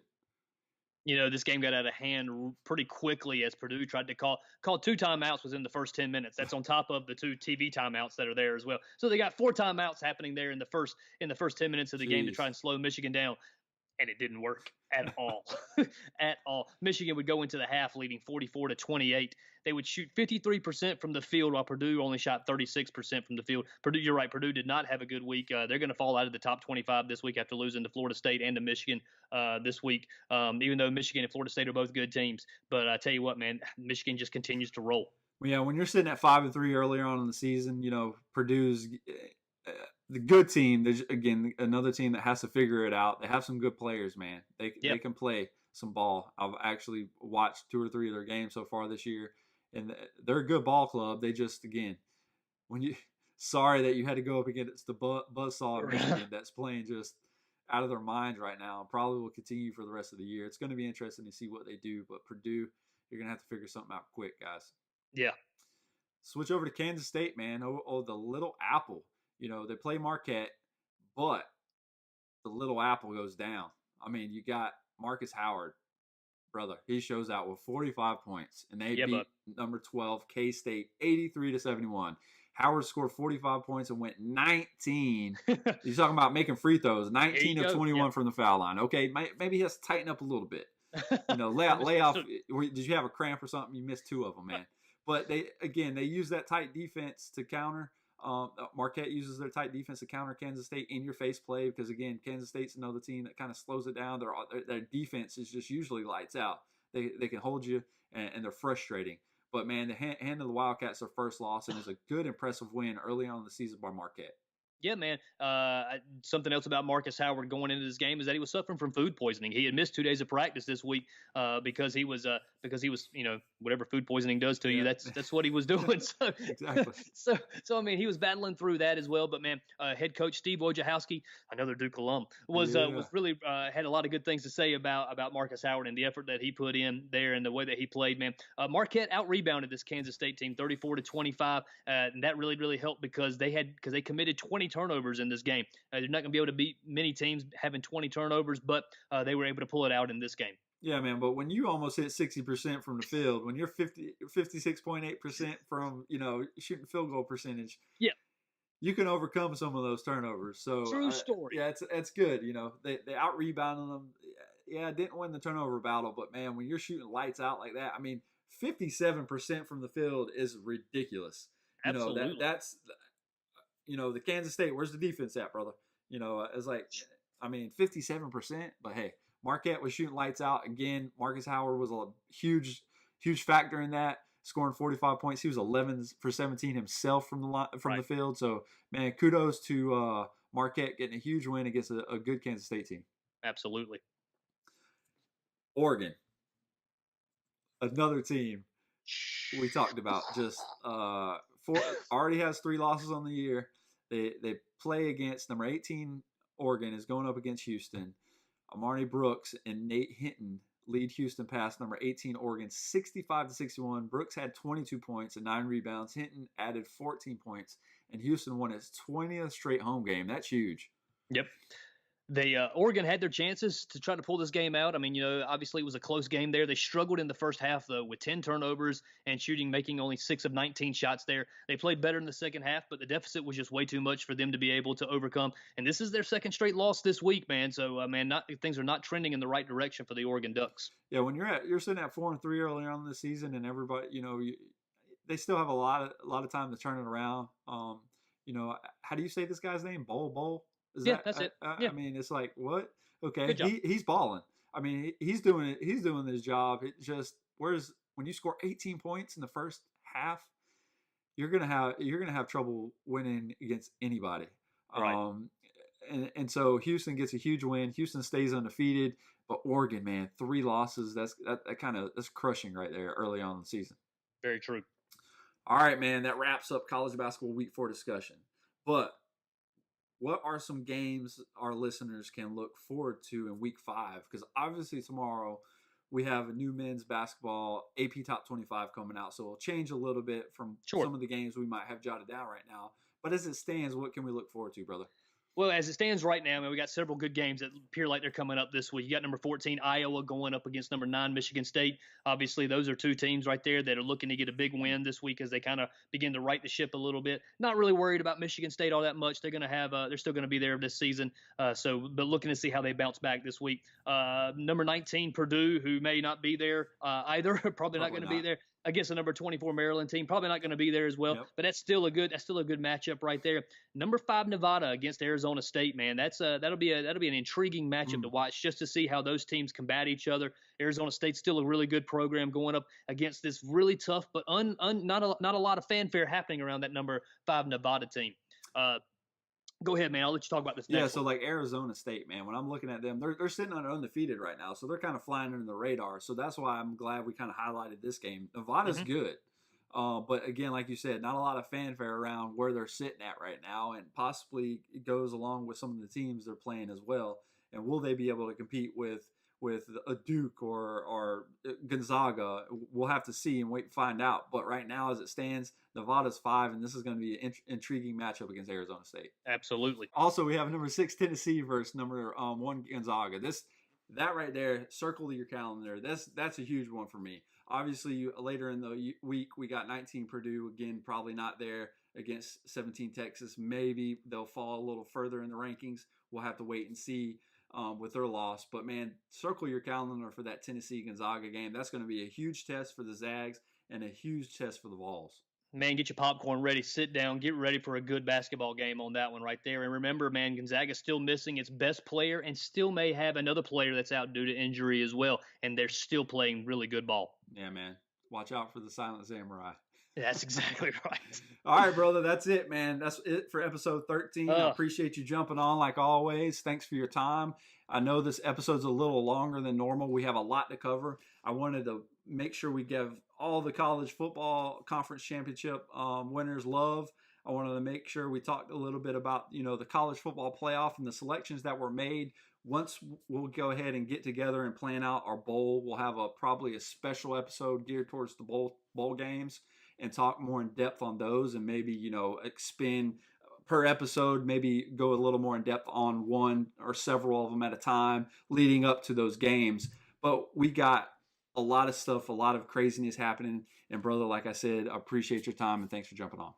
This game got out of hand pretty quickly as Purdue tried to call 2 timeouts within the first 10 minutes. That's on top of the 2 TV timeouts that are there as well. So they got 4 timeouts happening there in the first 10 minutes of the game to try and slow Michigan down. And it didn't work at all. At all. Michigan would go into the half leading 44-28. They would shoot 53% from the field while Purdue only shot 36% from the field. Purdue, you're right, Purdue did not have a good week. They're going to fall out of the top 25 this week after losing to Florida State and to Michigan this week, even though Michigan and Florida State are both good teams. But I tell you what, man, Michigan just continues to roll. Well, yeah, when you're sitting at 5-3 earlier on in the season, Purdue's the good team. There's, again, another team that has to figure it out. They have some good players, man. They can play some ball. I've actually watched 2 or 3 of their games so far this year, and they're a good ball club. They just, again, sorry that you had to go up against the buzzsaw of Michigan that's playing just out of their minds right now, and probably will continue for the rest of the year. It's going to be interesting to see what they do, but Purdue, you're going to have to figure something out quick, guys. Yeah. Switch over to Kansas State, man. Oh, the Little Apple. They play Marquette, but the Little Apple goes down. I mean, you got Marcus Howard, brother. He shows out with 45 points, and they beat number 12 K-State 83-71. Howard scored 45 points and went 19. You're talking about making free throws. 19 of 21 from the foul line. Okay, maybe he has to tighten up a little bit. Lay off. Did you have a cramp or something? You missed 2 of them, man. But they use that tight defense to counter. Marquette uses their tight defense to counter Kansas State in-your-face play because, again, Kansas State's another team that kind of slows it down. Their defense is just usually lights out. They can hold you, and they're frustrating. But, man, the hand of the Wildcats their first loss, and it's a good, impressive win early on in the season by Marquette. Yeah, man. Something else about Marcus Howard going into this game is that he was suffering from food poisoning. He had missed 2 days of practice this week because he was whatever food poisoning does to you. That's what he was doing. So exactly. So I mean, he was battling through that as well. But man, head coach Steve Wojciechowski, another Duke alum, was really had a lot of good things to say about Marcus Howard and the effort that he put in there and the way that he played. Man, Marquette out rebounded this Kansas State team 34-25, and that really helped because they committed 20 turnovers in this game. They're not going to be able to beat many teams having 20 turnovers, but they were able to pull it out in this game. Yeah, man, but when you almost hit 60% from the field, when you're 56.8% from, shooting field goal percentage, you can overcome some of those turnovers. So true story. It's good. They out-rebounded them. Yeah, didn't win the turnover battle, but, man, when you're shooting lights out like that, I mean, 57% from the field is ridiculous. Absolutely. That's the Kansas State, where's the defense at, brother? It's like, I mean, 57%, but hey, Marquette was shooting lights out. Again, Marcus Howard was a huge factor in that, scoring 45 points. He was 11 for 17 himself from the field. So, man, kudos to Marquette getting a huge win against a good Kansas State team. Absolutely. Oregon, another team we talked about, just already has 3 losses on the year. They play against number 18 Oregon is going up against Houston. Amari Brooks and Nate Hinton lead Houston past number 18 Oregon 65-61. Brooks had 22 points and 9 rebounds. Hinton added 14 points, and Houston won its 20th straight home game. That's huge. Yep. Oregon had their chances to try to pull this game out. I mean, obviously it was a close game there. They struggled in the first half, though, with 10 turnovers and making only 6 of 19 shots there. They played better in the second half, but the deficit was just way too much for them to be able to overcome. And this is their second straight loss this week, man. So, things are not trending in the right direction for the Oregon Ducks. Yeah, when you're sitting at 4-3 early on in the season, and everybody, they still have a lot of time to turn it around. how do you say this guy's name? Bowl? Is Yeah, that? that's it. Yeah, I mean, it's like what? Okay, good job. he's balling. I mean, he's doing it. He's doing his job. It just when you score 18 points in the first half, you're gonna have trouble winning against anybody. Right. And so Houston gets a huge win. Houston stays undefeated, but Oregon, man, 3 losses. That's crushing right there early on in the season. Very true. All right, man, that wraps up college basketball week 4 discussion. But what are some games our listeners can look forward to in week 5? Because obviously tomorrow we have a new men's basketball AP Top 25 coming out, so it'll change a little bit from some of the games we might have jotted down right now. But as it stands, what can we look forward to, brother? Well, as it stands right now, we got several good games that appear like they're coming up this week. You got number 14, Iowa, going up against number 9, Michigan State. Obviously, those are 2 teams right there that are looking to get a big win this week as they kind of begin to right the ship a little bit. Not really worried about Michigan State all that much. They're going to have, they're still going to be there this season. But looking to see how they bounce back this week. Number 19, Purdue, who may not be there either. Probably not going to be there against the number 24 Maryland team. Probably not going to be there as well. Yep. But that's still a good matchup right there. Number 5 Nevada against Arizona State, man. That'll be an intriguing matchup to watch just to see how those teams combat each other. Arizona State's still a really good program going up against this really tough but not a lot of fanfare happening around that number 5 Nevada team. Go ahead, man. I'll let you talk about this next one. So like Arizona State, man, when I'm looking at them, they're sitting undefeated right now, so they're kind of flying under the radar. So that's why I'm glad we kind of highlighted this game. Nevada's good. But again, like you said, not a lot of fanfare around where they're sitting at right now, and possibly it goes along with some of the teams they're playing as well. And will they be able to compete with a Duke or Gonzaga? We'll have to see and wait to find out. But right now, as it stands, Nevada's 5, and this is going to be an intriguing matchup against Arizona State. Absolutely. Also, we have number 6 Tennessee versus number 1 Gonzaga. That right there, circle your calendar. That's a huge one for me. Obviously, later in the week, we got 19 Purdue. Again, probably not there against 17 Texas. Maybe they'll fall a little further in the rankings. We'll have to wait and see with their loss. But, man, circle your calendar for that Tennessee-Gonzaga game. That's going to be a huge test for the Zags and a huge test for the Vols. Man, get your popcorn ready, sit down, get ready for a good basketball game on that one right there. And remember, man, Gonzaga's still missing its best player and still may have another player that's out due to injury as well. And they're still playing really good ball. Yeah, man. Watch out for the Silent Samurai. That's exactly right. All right, brother. That's it, man. That's it for episode 13. I appreciate you jumping on like always. Thanks for your time. I know this episode's a little longer than normal. We have a lot to cover. I wanted to make sure we give all the college football conference championship winners love. I wanted to make sure we talked a little bit about, the college football playoff and the selections that were made. Once we'll go ahead and get together and plan out our bowl, we'll have probably a special episode geared towards the bowl games and talk more in depth on those, and maybe, expand per episode, maybe go a little more in depth on one or several of them at a time leading up to those games. But we got a lot of stuff, a lot of craziness happening. And brother, like I said, I appreciate your time and thanks for jumping on.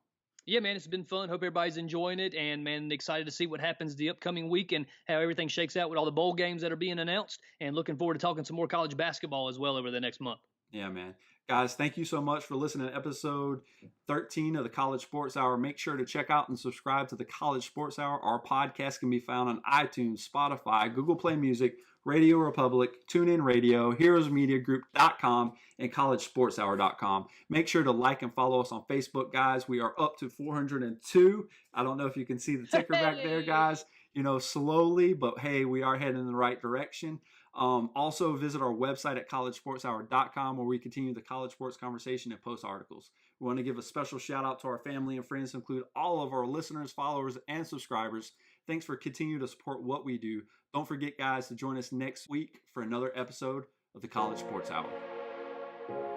Yeah, man, it's been fun. Hope everybody's enjoying it. And, man, excited to see what happens the upcoming week and how everything shakes out with all the bowl games that are being announced. And looking forward to talking some more college basketball as well over the next month. Yeah, man. Guys, thank you so much for listening to episode 13 of the College Sports Hour. Make sure to check out and subscribe to the College Sports Hour. Our podcast can be found on iTunes, Spotify, Google Play Music, Radio Republic, TuneIn Radio, heroesmediagroup.com, and collegesportshour.com. Make sure to like and follow us on Facebook, guys. We are up to 402. I don't know if you can see the ticker back there, guys. Slowly, but hey, we are heading in the right direction. Also visit our website at collegesportshour.com, where we continue the college sports conversation and post articles. We want to give a special shout out to our family and friends, to include all of our listeners, followers, and subscribers. Thanks for continuing to support what we do. Don't forget, guys, to join us next week for another episode of the College Sports Hour.